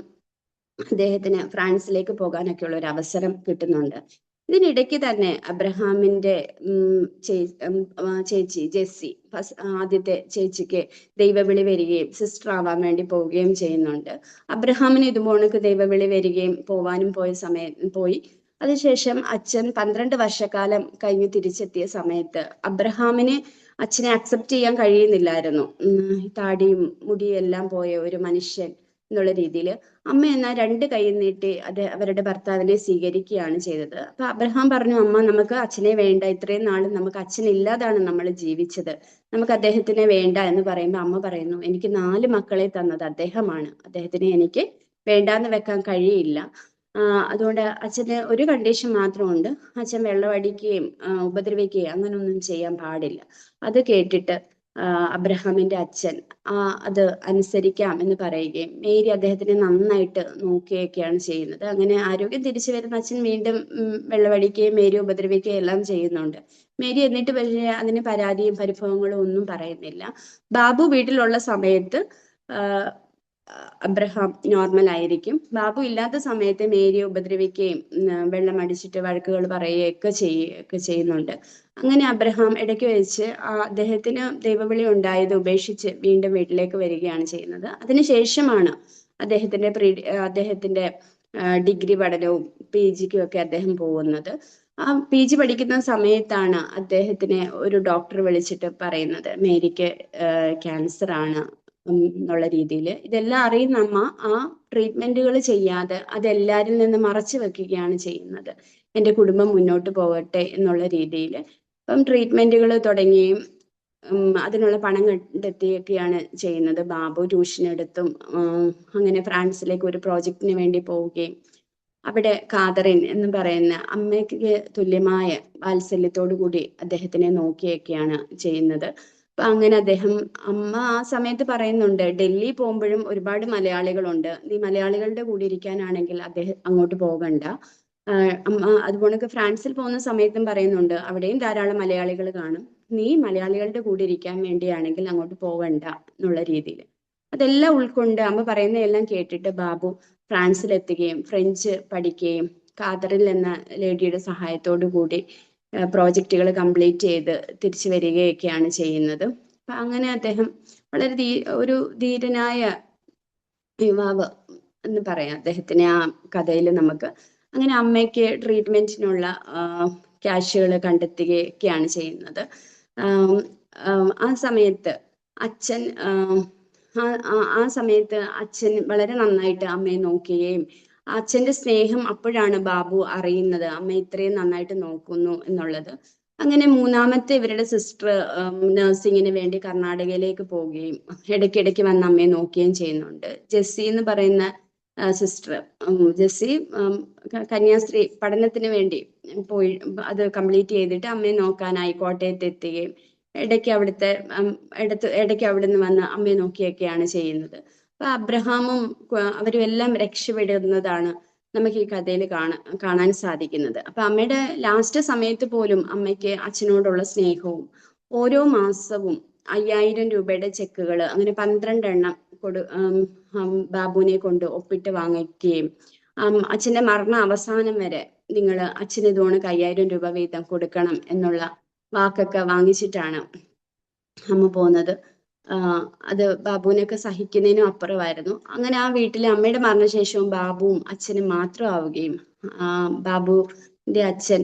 അദ്ദേഹത്തിന് ഫ്രാൻസിലേക്ക് പോകാനൊക്കെ ഉള്ള ഒരു അവസരം കിട്ടുന്നുണ്ട്. ഇതിനിടയ്ക്ക് തന്നെ അബ്രഹാമിന്റെ ചേച്ചി ജെസ്സി, ആദ്യത്തെ ചേച്ചിക്ക് ദൈവവിളി വരികയും സിസ്റ്റർ ആവാൻ വേണ്ടി പോവുകയും ചെയ്യുന്നുണ്ട്. അബ്രഹാമിന് ഇതുപോണക്ക് ദൈവവിളി വരികയും പോവാനും പോയി. അതിനുശേഷം അച്ഛൻ 12 വർഷക്കാലം കഴിഞ്ഞ് തിരിച്ചെത്തിയ സമയത്ത് അബ്രഹാമിന് അച്ഛനെ അക്സെപ്റ്റ് ചെയ്യാൻ കഴിയുന്നില്ലായിരുന്നു. താടിയും മുടിയും എല്ലാം പോയ ഒരു മനുഷ്യൻ എന്നുള്ള രീതിയിൽ. അമ്മ എന്നാൽ 2 കൈ നീട്ടി അവരുടെ ഭർത്താവിനെ സ്വീകരിക്കുകയാണ് ചെയ്തത്. അപ്പൊ അബ്രഹാം പറഞ്ഞു, അമ്മ നമുക്ക് അച്ഛനെ വേണ്ട, ഇത്രയും നാളും നമുക്ക് അച്ഛനില്ലാതാണ് നമ്മൾ ജീവിച്ചത്, നമുക്ക് അദ്ദേഹത്തിനെ വേണ്ട എന്ന് പറയുമ്പോൾ അമ്മ പറയുന്നു, എനിക്ക് 4 മക്കളെ തന്നത് അദ്ദേഹമാണ്, അദ്ദേഹത്തിനെ എനിക്ക് വേണ്ടാന്ന് വെക്കാൻ കഴിയില്ല. അതുകൊണ്ട് അച്ഛന് ഒരു കണ്ടീഷൻ മാത്രമുണ്ട്, അച്ഛൻ വെള്ളമടിക്കുകയും ഉപദ്രവിക്കുകയും അങ്ങനൊന്നും ചെയ്യാൻ പാടില്ല. അത് കേട്ടിട്ട് അബ്രഹാമിന്റെ അച്ഛൻ അത് അനുസരിക്കാം എന്ന് പറയുകയും മേരി അദ്ദേഹത്തിനെ നന്നായിട്ട് നോക്കുകയൊക്കെയാണ് ചെയ്യുന്നത്. അങ്ങനെ ആരോഗ്യം തിരിച്ചു വരുന്ന അച്ഛൻ വീണ്ടും വെള്ളമടിക്കുകയും മേരി ഉപദ്രവിക്കുകയും എല്ലാം ചെയ്യുന്നുണ്ട്. മേരി എന്നിട്ട് പക്ഷേ അതിന് പരാതിയും പരിഭവങ്ങളും ഒന്നും പറയുന്നില്ല. ബാബു വീട്ടിലുള്ള സമയത്ത് അബ്രഹാം നോർമൽ ആയിരിക്കും. ബാബു ഇല്ലാത്ത സമയത്ത് മേരിയെ ഉപദ്രവിക്കുകയും വെള്ളം അടിച്ചിട്ട് വഴക്കുകൾ പറയുകയൊക്കെ ചെയ്യുന്നുണ്ട്. അങ്ങനെ അബ്രഹാം ഇടയ്ക്ക് വെച്ച് അദ്ദേഹത്തിന് ദൈവവിളി ഉണ്ടായത് ഉപേക്ഷിച്ച് വീണ്ടും വീട്ടിലേക്ക് വരികയാണ് ചെയ്യുന്നത്. അതിനുശേഷമാണ് അദ്ദേഹത്തിന്റെ ഡിഗ്രി പഠനവും PGക്കും ഒക്കെ അദ്ദേഹം പോകുന്നത്. ആ PG പഠിക്കുന്ന സമയത്താണ് അദ്ദേഹത്തിനെ ഒരു ഡോക്ടർ വിളിച്ചിട്ട് പറയുന്നത് മേരിക്ക് ക്യാൻസർ ആണ് എന്നുള്ള രീതിയിൽ. ഇതെല്ലാം അറിയുന്ന അമ്മ ആ ട്രീറ്റ്മെന്റുകൾ ചെയ്യാതെ അതെല്ലാരിൽ നിന്ന് മറച്ചു വെക്കുകയാണ് ചെയ്യുന്നത്. എൻ്റെ കുടുംബം മുന്നോട്ട് പോകട്ടെ എന്നുള്ള രീതിയിൽ. അപ്പം ട്രീറ്റ്മെൻറ്റുകൾ തുടങ്ങുകയും അതിനുള്ള പണം കണ്ടെത്തിയൊക്കെയാണ് ചെയ്യുന്നത്. ബാബു ട്യൂഷൻ എടുത്തും അങ്ങനെ ഫ്രാൻസിലേക്ക് ഒരു പ്രോജക്റ്റിന് വേണ്ടി പോവുകയും അവിടെ കാതറിൻ എന്ന് പറയുന്ന അമ്മയ്ക്ക് തുല്യമായ വാത്സല്യത്തോടു കൂടി അദ്ദേഹത്തിനെ നോക്കിയൊക്കെയാണ് ചെയ്യുന്നത്. അപ്പൊ അങ്ങനെ അദ്ദേഹം, അമ്മ ആ സമയത്ത് പറയുന്നുണ്ട്, ഡൽഹി പോകുമ്പോഴും ഒരുപാട് മലയാളികളുണ്ട്, നീ മലയാളികളുടെ കൂടെ ഇരിക്കാനാണെങ്കിൽ അദ്ദേഹം അങ്ങോട്ട് പോകണ്ട. അമ്മ അതുപോലെ ഫ്രാൻസിൽ പോകുന്ന സമയത്തും പറയുന്നുണ്ട്, അവിടെയും ധാരാളം മലയാളികൾ കാണും, നീ മലയാളികളുടെ കൂടെ ഇരിക്കാൻ വേണ്ടിയാണെങ്കിൽ അങ്ങോട്ട് പോകണ്ട എന്നുള്ള രീതിയിൽ. അതെല്ലാം ഉൾക്കൊണ്ട് അമ്മ പറയുന്നതെല്ലാം കേട്ടിട്ട് ബാബു ഫ്രാൻസിലെത്തുകയും ഫ്രഞ്ച് പഠിക്കുകയും കാതറിൽ എന്ന ലേഡിയുടെ സഹായത്തോടു കൂടി പ്രോജക്റ്റുകൾ കംപ്ലീറ്റ് ചെയ്ത് തിരിച്ചു വരികയൊക്കെയാണ് ചെയ്യുന്നത്. അപ്പൊ അങ്ങനെ അദ്ദേഹം വളരെ ഒരു ധീരനായ യുവാവ് എന്ന് പറയാം അദ്ദേഹത്തിനെ ആ കഥയിൽ നമുക്ക്. അങ്ങനെ അമ്മയ്ക്ക് ട്രീറ്റ്മെന്റിനുള്ള ക്യാഷുകൾ കണ്ടെത്തുകയൊക്കെയാണ് ചെയ്യുന്നത്. ആ സമയത്ത് അച്ഛൻ ആ സമയത്ത് അച്ഛൻ വളരെ നന്നായിട്ട് അമ്മയെ നോക്കുകയും അച്ഛന്റെ സ്നേഹം അപ്പോഴാണ് ബാബു അറിയുന്നത് അമ്മ ഇത്രയും നന്നായിട്ട് നോക്കുന്നു എന്നുള്ളത്. അങ്ങനെ മൂന്നാമത്തെ ഇവരുടെ സിസ്റ്റർ നഴ്സിങ്ങിന് വേണ്ടി കർണാടകയിലേക്ക് പോവുകയും ഇടയ്ക്കിടയ്ക്ക് വന്ന് അമ്മയെ നോക്കുകയും ചെയ്യുന്നുണ്ട്. ജെസ്സി എന്ന് പറയുന്ന സിസ്റ്റർ, ജെസ്സി കന്യാസ്ത്രീ പഠനത്തിന് വേണ്ടി പോയി അത് കംപ്ലീറ്റ് ചെയ്തിട്ട് അമ്മയെ നോക്കാനായി കോട്ടയത്ത് എത്തുകയും ഇടയ്ക്ക് ഇടയ്ക്ക് അവിടെ നിന്ന് വന്ന് അമ്മയെ നോക്കിയൊക്കെയാണ് ചെയ്യുന്നത്. അപ്പൊ അബ്രഹാമും അവരും എല്ലാം രക്ഷപ്പെടുന്നതാണ് നമുക്ക് ഈ കഥയിൽ കാണാൻ സാധിക്കുന്നത്. അപ്പൊ അമ്മയുടെ ലാസ്റ്റ് സമയത്ത് പോലും അമ്മയ്ക്ക് അച്ഛനോടുള്ള സ്നേഹവും ഓരോ മാസവും 5000 രൂപയുടെ ചെക്കുകൾ അങ്ങനെ 12 എണ്ണം ബാബുവിനെ കൊണ്ട് ഒപ്പിട്ട് വാങ്ങിക്കുകയും അച്ഛന്റെ മരണ അവസാനം വരെ നിങ്ങൾ അച്ഛന് ഇതുകൊണ്ട് 5000 രൂപ വീതം കൊടുക്കണം എന്നുള്ള വാക്കൊക്കെ വാങ്ങിച്ചിട്ടാണ് അമ്മ പോകുന്നത്. അത് ബാബുവിനൊക്കെ സഹിക്കുന്നതിനും അപ്പുറമായിരുന്നു. അങ്ങനെ ആ വീട്ടിലെ അമ്മയുടെ മരണശേഷവും ബാബുവും അച്ഛനും മാത്രമാവുകയും ബാബുവിന്റെ അച്ഛൻ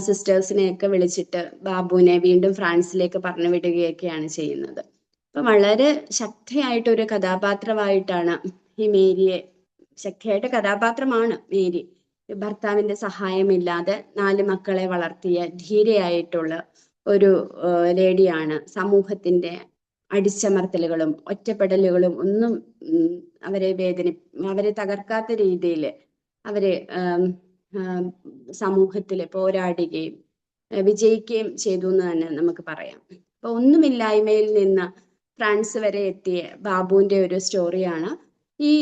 സിസ്റ്റേഴ്സിനെയൊക്കെ വിളിച്ചിട്ട് ബാബുവിനെ വീണ്ടും ഫ്രാൻസിലേക്ക് പറഞ്ഞു വിടുകയൊക്കെയാണ് ചെയ്യുന്നത്. അപ്പൊ വളരെ ശക്തിയായിട്ടൊരു കഥാപാത്രമായിട്ടാണ് ഈ മേരിയെ, ശക്തിയായിട്ട് കഥാപാത്രമാണ് മേരി. ഭർത്താവിന്റെ സഹായമില്ലാതെ 4 മക്കളെ വളർത്തിയ ധീരയായിട്ടുള്ള ഒരു ലേഡിയാണ്. സമൂഹത്തിന്റെ അടിച്ചമർത്തലുകളും ഒറ്റപ്പെടലുകളും ഒന്നും അവരെ തകർക്കാത്ത രീതിയിൽ അവരെ സമൂഹത്തില് പോരാടുകയും വിജയിക്കുകയും ചെയ്തു എന്ന് തന്നെ നമുക്ക് പറയാം. അപ്പൊ ഒന്നുമില്ലായ്മയിൽ നിന്ന് ഫ്രാൻസ് വരെ എത്തിയ ബാബുവിന്റെ ഒരു സ്റ്റോറിയാണ് ഈ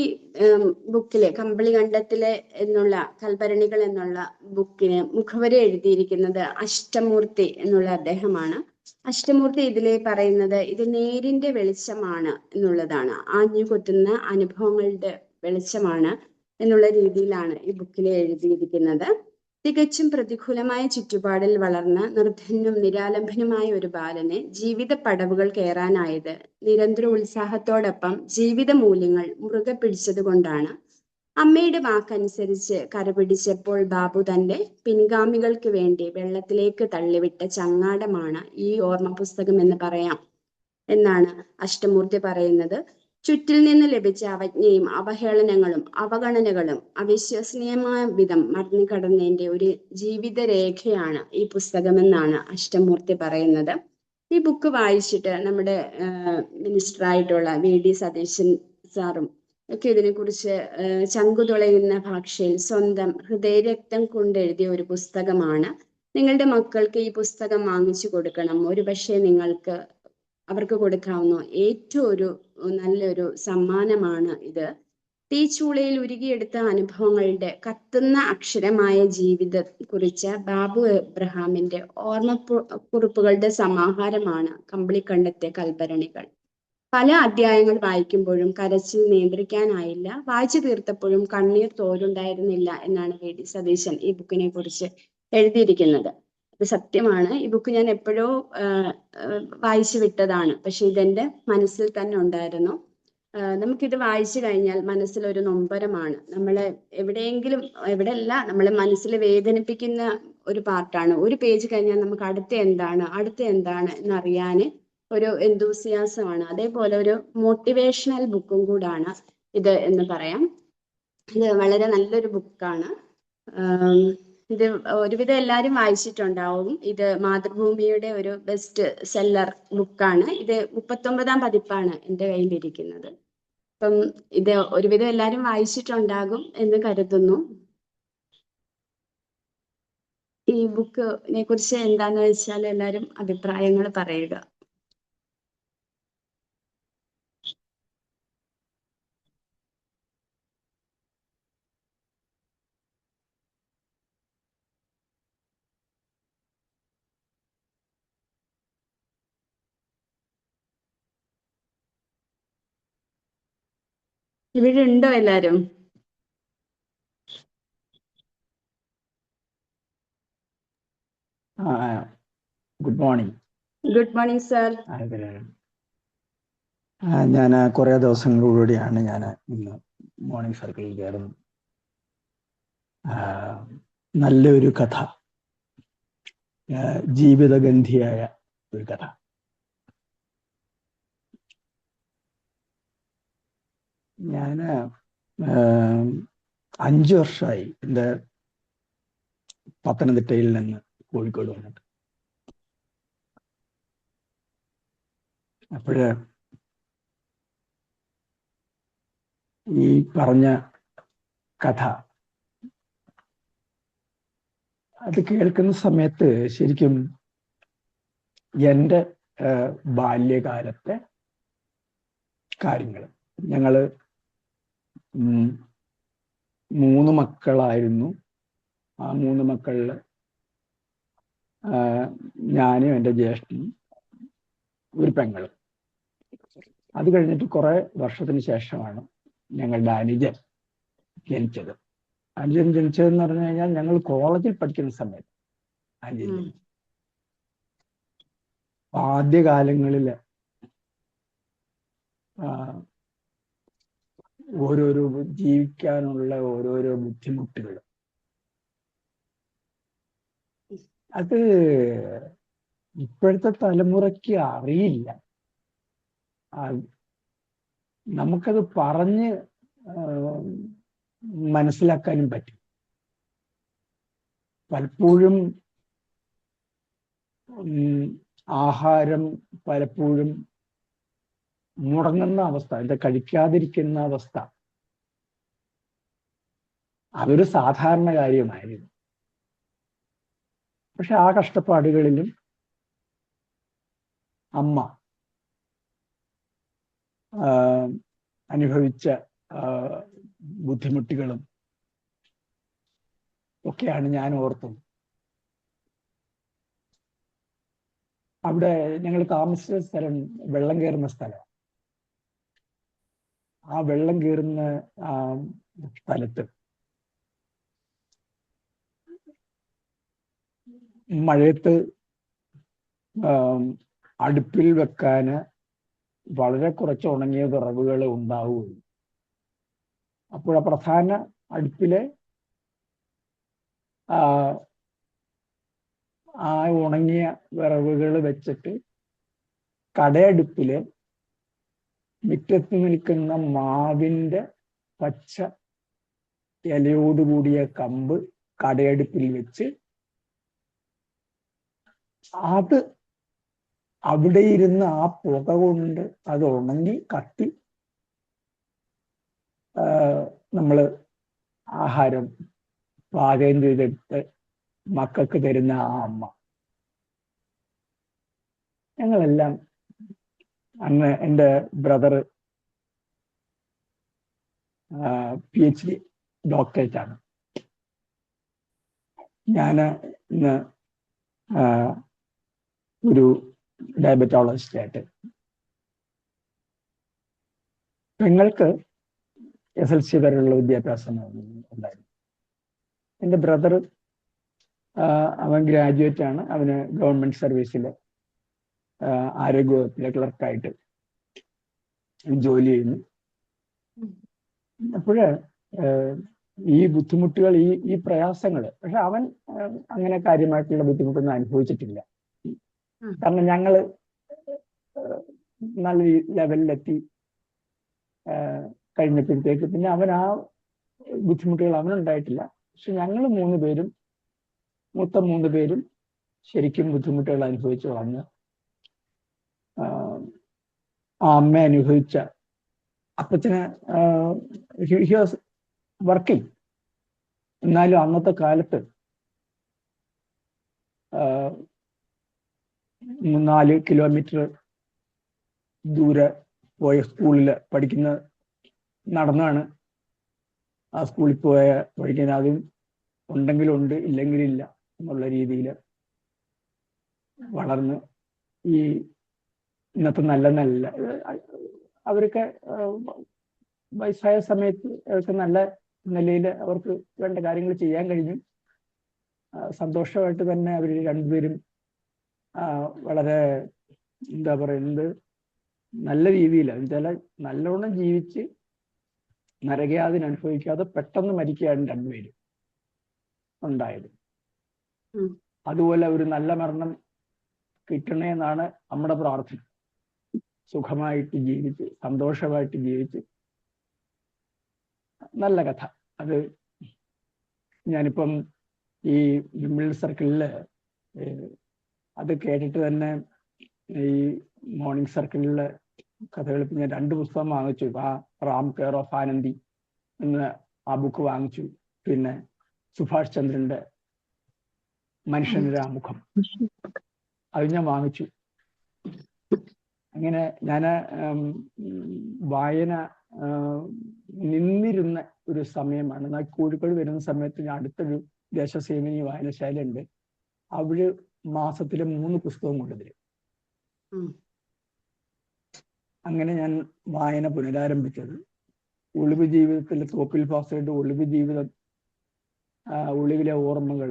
ബുക്കില്. കമ്പളികണ്ഡത്തിലെ എന്നുള്ള കൽഭരണികൾ എന്നുള്ള ബുക്കിന് മുഖവര എഴുതിയിരിക്കുന്നത് അഷ്ടമൂർത്തി എന്നുള്ള അദ്ദേഹമാണ്. അഷ്ടമൂർത്തി ഇതിലെ പറയുന്നത് ഇത് നേരിന്റെ വെളിച്ചമാണ് എന്നുള്ളതാണ്, ആഞ്ഞു കൊത്തുന്ന അനുഭവങ്ങളുടെ വെളിച്ചമാണ് എന്നുള്ള രീതിയിലാണ് ഈ ബുക്കിൽ എഴുതിയിരിക്കുന്നത്. തികച്ചും പ്രതികൂലമായ ചുറ്റുപാടിൽ വളർന്ന നിർധനും നിരാലംബനുമായ ഒരു ബാലനെ ജീവിത പടവുകൾ കയറാനായത് നിരന്തര ഉത്സാഹത്തോടൊപ്പം ജീവിത മൂല്യങ്ങൾ മുറുകെ പിടിച്ചത് കൊണ്ടാണ്. അമ്മയുടെ വാക്കനുസരിച്ച് കരപിടിച്ചപ്പോൾ ബാബു തന്റെ പിൻഗാമികൾക്ക് വേണ്ടി വെള്ളത്തിലേക്ക് തള്ളിവിട്ട ചങ്ങാടമാണ് ഈ ഓർമ്മ പുസ്തകം എന്ന് പറയാം എന്നാണ് അഷ്ടമൂർത്തി പറയുന്നത്. ചുറ്റിൽ നിന്ന് ലഭിച്ച അവജ്ഞയും അവഹേളനങ്ങളും അവഗണനകളും അവിശ്വസനീയമായ വിധം മറിഞ്ഞുകടന്നതിന്റെ ഒരു ജീവിത രേഖയാണ് ഈ പുസ്തകമെന്നാണ് അഷ്ടമൂർത്തി പറയുന്നത്. ഈ ബുക്ക് വായിച്ചിട്ട് നമ്മുടെ മിനിസ്റ്ററായിട്ടുള്ള VD സതീശൻ സാറും ഒക്കെ ഇതിനെക്കുറിച്ച് ചങ്കുതുളയുന്ന ഭാഷയിൽ സ്വന്തം ഹൃദയരക്തം കൊണ്ടെഴുതിയ ഒരു പുസ്തകമാണ്. നിങ്ങളുടെ മക്കൾക്ക് ഈ പുസ്തകം വാങ്ങിച്ചു കൊടുക്കണം. ഒരുപക്ഷെ നിങ്ങൾക്ക് അവർക്ക് കൊടുക്കാവുന്ന ഏറ്റവും ഒരു നല്ലൊരു സമ്മാനമാണ് ഇത്. തീച്ചൂളയിൽ ഉരുകിയെടുത്ത അനുഭവങ്ങളുടെ കത്തുന്ന അക്ഷരമായ ജീവിതം കുറിച്ച ബാബു എബ്രഹാമിന്റെ ഓർമ്മക്കുറിപ്പുകളുടെ സമാഹാരമാണ് കമ്പളിക്കണ്ടത്തെ കൽഭരണികൾ. പല അധ്യായങ്ങൾ വായിക്കുമ്പോഴും കരച്ചിൽ നിയന്ത്രിക്കാനായില്ല, വായിച്ചു തീർത്തപ്പോഴും കണ്ണീർ തോരുണ്ടായിരുന്നില്ല എന്നാണ് VD സതീശൻ ഈ ബുക്കിനെ കുറിച്ച് എഴുതിയിരിക്കുന്നത്. അത് സത്യമാണ്. ഈ ബുക്ക് ഞാൻ എപ്പോഴോ വായിച്ചു വിട്ടതാണ്, പക്ഷെ ഇതെന്റെ മനസ്സിൽ തന്നെ ഉണ്ടായിരുന്നു. നമുക്കിത് വായിച്ചു കഴിഞ്ഞാൽ മനസ്സിലൊരു നൊമ്പരമാണ്. നമ്മളെ എവിടെയല്ല നമ്മളെ മനസ്സിൽ വേദനിപ്പിക്കുന്ന ഒരു പാർട്ടാണ്. ഒരു പേജ് കഴിഞ്ഞാൽ നമുക്ക് അടുത്ത എന്താണ് എന്നറിയാന് ഒരു എന്തൂസിയാസമാണ്. അതേപോലെ ഒരു മോട്ടിവേഷണൽ ബുക്കും കൂടാണ് ഇത് എന്ന് പറയാം. ഇത് വളരെ നല്ലൊരു ബുക്കാണ്. ഇത് ഒരുവിധം എല്ലാവരും വായിച്ചിട്ടുണ്ടാവും. ഇത് മാതൃഭൂമിയുടെ ഒരു ബെസ്റ്റ് സെല്ലർ ബുക്കാണ്. ഇത് 39ാം പതിപ്പാണ് എൻ്റെ കയ്യിലിരിക്കുന്നത്. അപ്പം ഇത് ഒരുവിധം എല്ലാവരും വായിച്ചിട്ടുണ്ടാകും എന്ന് കരുതുന്നു. ഈ ബുക്കിനെ കുറിച്ച് എന്താന്ന് വെച്ചാൽ എല്ലാവരും അഭിപ്രായങ്ങൾ പറയുക. ഇവിടെ ഉണ്ടോ എല്ലാരും? Good morning. Good morning sir. ഞാൻ കുറേ ദിവസങ്ങളിലൂടെയാണ് ഞാൻ ഇന്ന് മോർണിംഗ് സർക്കിളിൽ കയറുന്നത്. നല്ലൊരു കഥ, ജീവിതഗന്ധിയായ ഒരു കഥ. ഞാൻ 5 വർഷമായി എൻ്റെ പത്തനംതിട്ടയിൽ നിന്ന് കോഴിക്കോട് വന്നിട്ട്. അപ്പോഴ് ഈ പറഞ്ഞ കഥ അത് കേൾക്കുന്ന സമയത്ത് ശരിക്കും എൻ്റെ ബാല്യകാലത്തെ കാര്യങ്ങൾ, ഞങ്ങള് 3 മക്കളായിരുന്നു. ആ 3 മക്കളിൽ ഞാനും എൻ്റെ ജ്യേഷ്ഠനും ഒരു പെങ്ങളും. അത് കഴിഞ്ഞിട്ട് കുറെ വർഷത്തിന് ശേഷമാണ് ഞങ്ങളുടെ അനുജൻ ജനിച്ചത്. അനുജൻ ജനിച്ചതെന്ന് പറഞ്ഞു കഴിഞ്ഞാൽ ഞങ്ങൾ കോളേജിൽ പഠിക്കുന്ന സമയത്ത് അനുജൻ ജനിച്ചു. ആദ്യകാലങ്ങളില് ഓരോരോ ജീവിക്കാനുള്ള ഓരോരോ ബുദ്ധിമുട്ടുകൾ, അത് ഇപ്പോഴത്തെ തലമുറയ്ക്ക് അറിയില്ല. നമുക്കത് പറഞ്ഞ് മനസ്സിലാക്കാനും പറ്റും. പലപ്പോഴും ആഹാരം പലപ്പോഴും മുടങ്ങുന്ന അവസ്ഥ, ഇത് കഴിക്കാതിരിക്കുന്ന അവസ്ഥ, അതൊരു സാധാരണ കാര്യമായിരുന്നു. പക്ഷെ ആ കഷ്ടപ്പാടുകളിലും അമ്മ അനുഭവിച്ച ബുദ്ധിമുട്ടുകളും ഒക്കെയാണ് ഞാൻ ഓർത്തത്. അവിടെ ഞങ്ങൾ താമസിച്ച സ്ഥലം വെള്ളം കയറുന്ന സ്ഥലമാണ്. ആ വെള്ളം കയറുന്ന സ്ഥലത്ത് മഴയത്ത് അടുപ്പിൽ വെക്കാന് വളരെ കുറച്ച് ഉണങ്ങിയ വിറകുകൾ ഉണ്ടാവുകയുള്ളൂ. അപ്പോൾ ആ പ്രധാന അടുപ്പിലെ ആ ഉണങ്ങിയ വിറകുകൾ വെച്ചിട്ട് കടയടുപ്പില് മുറ്റത്ത് നിൽക്കുന്ന മാവിൻ്റെ പച്ച ഇലയോടുകൂടിയ കമ്പ് കടയടുപ്പിൽ വെച്ച് അത് അവിടെ ഇരുന്ന് ആ പുക കൊണ്ട് അത് ഉണങ്ങി കത്തി നമ്മൾ ആഹാരം പാചകം ചെയ്തെടുത്ത് മക്കൾക്ക് തരുന്ന ആ അമ്മ. ഞങ്ങളെല്ലാം അന്ന് എൻ്റെ ബ്രദർ PhD ഡോക്ടറേറ്റ് ആണ്. ഞാൻ ഇന്ന് ഒരു ഡയബറ്റോളജിസ്റ്റ് ആയിട്ട്. പെങ്ങൾക്ക് SLC വരെയുള്ള വിദ്യാഭ്യാസം ഉണ്ടായിരുന്നു. എൻ്റെ ബ്രദർ അവൻ ഗ്രാജുവേറ്റ് ആണ്. അവന് ഗവൺമെന്റ് സർവീസിൽ ആരോഗ്യവകുപ്പിലെ ക്ലർക്കായിട്ട് ജോലി ചെയ്യുന്നു. അപ്പോഴ് ഈ ബുദ്ധിമുട്ടുകൾ, ഈ പ്രയാസങ്ങൾ, പക്ഷെ അവൻ അങ്ങനെ കാര്യമായിട്ടുള്ള ബുദ്ധിമുട്ടൊന്നും അനുഭവിച്ചിട്ടില്ല. കാരണം ഞങ്ങള് നല്ല ലെവലിലെത്തി കഴിഞ്ഞപ്പോഴത്തേക്ക് പിന്നെ അവൻ ആ ബുദ്ധിമുട്ടുകൾ അവനുണ്ടായിട്ടില്ല. പക്ഷെ ഞങ്ങൾ 3 പേരും മൂത്ത 3 പേരും ശരിക്കും ബുദ്ധിമുട്ടുകൾ അനുഭവിച്ച് വളർന്ന് ആ അമ്മ അനുഭവിച്ച അപ്പച്ചന് ഹി വാസ് വർക്കിംഗ്. എന്നാലും അന്നത്തെ കാലത്ത് 4 കിലോമീറ്റർ ദൂരെ പോയ സ്കൂളിൽ നടന്നാണ് ആ സ്കൂളിൽ പഠിക്കാൻ. അതും ഉണ്ടെങ്കിലുണ്ട് ഇല്ലെങ്കിലില്ല എന്നുള്ള രീതിയിൽ വളർന്ന് ഈ ഇന്നത്തെ നല്ല അവരൊക്കെ വയസ്സായ സമയത്ത് അവർക്ക് നല്ല നിലയിൽ അവർക്ക് വേണ്ട കാര്യങ്ങൾ ചെയ്യാൻ കഴിഞ്ഞു. സന്തോഷമായിട്ട് തന്നെ അവർ രണ്ടുപേരും വളരെ എന്താ പറയുന്നത് നല്ല രീതിയിൽ എന്നുവെച്ചാൽ നല്ലോണം ജീവിച്ച് നരകയാതന അനുഭവിക്കാതെ പെട്ടെന്ന് മരിക്കുകയാണ് രണ്ടുപേരും ഉണ്ടായത്. അതുപോലെ ഒരു നല്ല മരണം കിട്ടണേ എന്നാണ് നമ്മുടെ പ്രാർത്ഥന. സുഖമായിട്ട് ജീവിച്ച് സന്തോഷമായിട്ട് ജീവിച്ച് നല്ല കഥ. അത് ഞാനിപ്പം ഈ വിംബിൾഡൺ സർക്കിളില് അത് കേട്ടിട്ട് തന്നെ ഈ മോർണിംഗ് സർക്കിളിലെ കഥകൾ ഞാൻ 2 പുസ്തകം വാങ്ങിച്ചു. ആ റാം കെയർ ഓഫ് ആനന്ദി എന്ന ആ ബുക്ക് വാങ്ങിച്ചു. പിന്നെ സുഭാഷ് ചന്ദ്രന്റെ മനുഷ്യന്റെ ആമുഖം അത് ഞാൻ വാങ്ങിച്ചു. അങ്ങനെ ഞാൻ വായന നിന്നിരുന്ന ഒരു സമയമാണ്. എന്നാൽ കോഴിക്കോട് വരുന്ന സമയത്ത് ഞാൻ അടുത്തൊരു ദേശസേവിനി വായനശാല ഉണ്ട്. അവിടെ മാസത്തില് 3 പുസ്തകം കൊണ്ടുവരും. അങ്ങനെ ഞാൻ വായന പുനരാരംഭിച്ചത് ഒളിവ് ജീവിതത്തിൽ തോപ്പിൽ പാസയുടെ ഒളിവ് ജീവിതം, ഒളിവിലെ ഓർമ്മകൾ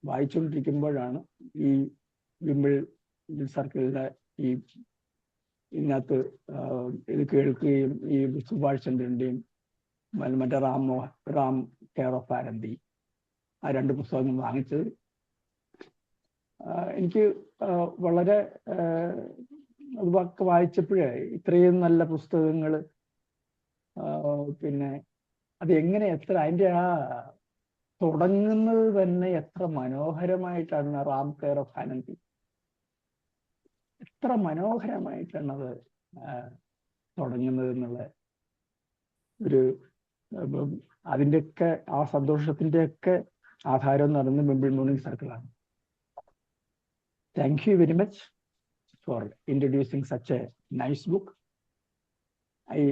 വായിച്ചുകൊണ്ടിരിക്കുമ്പോഴാണ് ഈ വിംബിൾഡൺ സർക്കിളിലെ ഇതിനകത്ത് ഇത് കേൾക്കുകയും ഈ സുഭാഷ് ചന്ദ്രന്റെയും മറ്റേ റാം കെയർ ഓഫ് ആനന്ദി ആ 2 പുസ്തകങ്ങൾ വാങ്ങിച്ചത് എനിക്ക് വളരെ അതൊക്കെ വായിച്ചപ്പോഴേ ഇത്രയും നല്ല പുസ്തകങ്ങൾ പിന്നെ അത് എങ്ങനെ അതിൻ്റെ ആ തുടങ്ങുന്നത് തന്നെ എത്ര മനോഹരമായിട്ടാണ് റാം കെയർ ഓഫ് ആനന്ദി. എത്ര മനോഹരമായിട്ടാണ് അത് തുടങ്ങുന്നത് എന്നുള്ള ഒരു അതിൻ്റെയൊക്കെ ആ സന്തോഷത്തിൻ്റെയൊക്കെ ആധാരം എന്ന് പറയുന്നത് വിംബിൾഡൺ മോർണിംഗ് സർക്കിളാണ്. Thank you very much for introducing such a nice book. I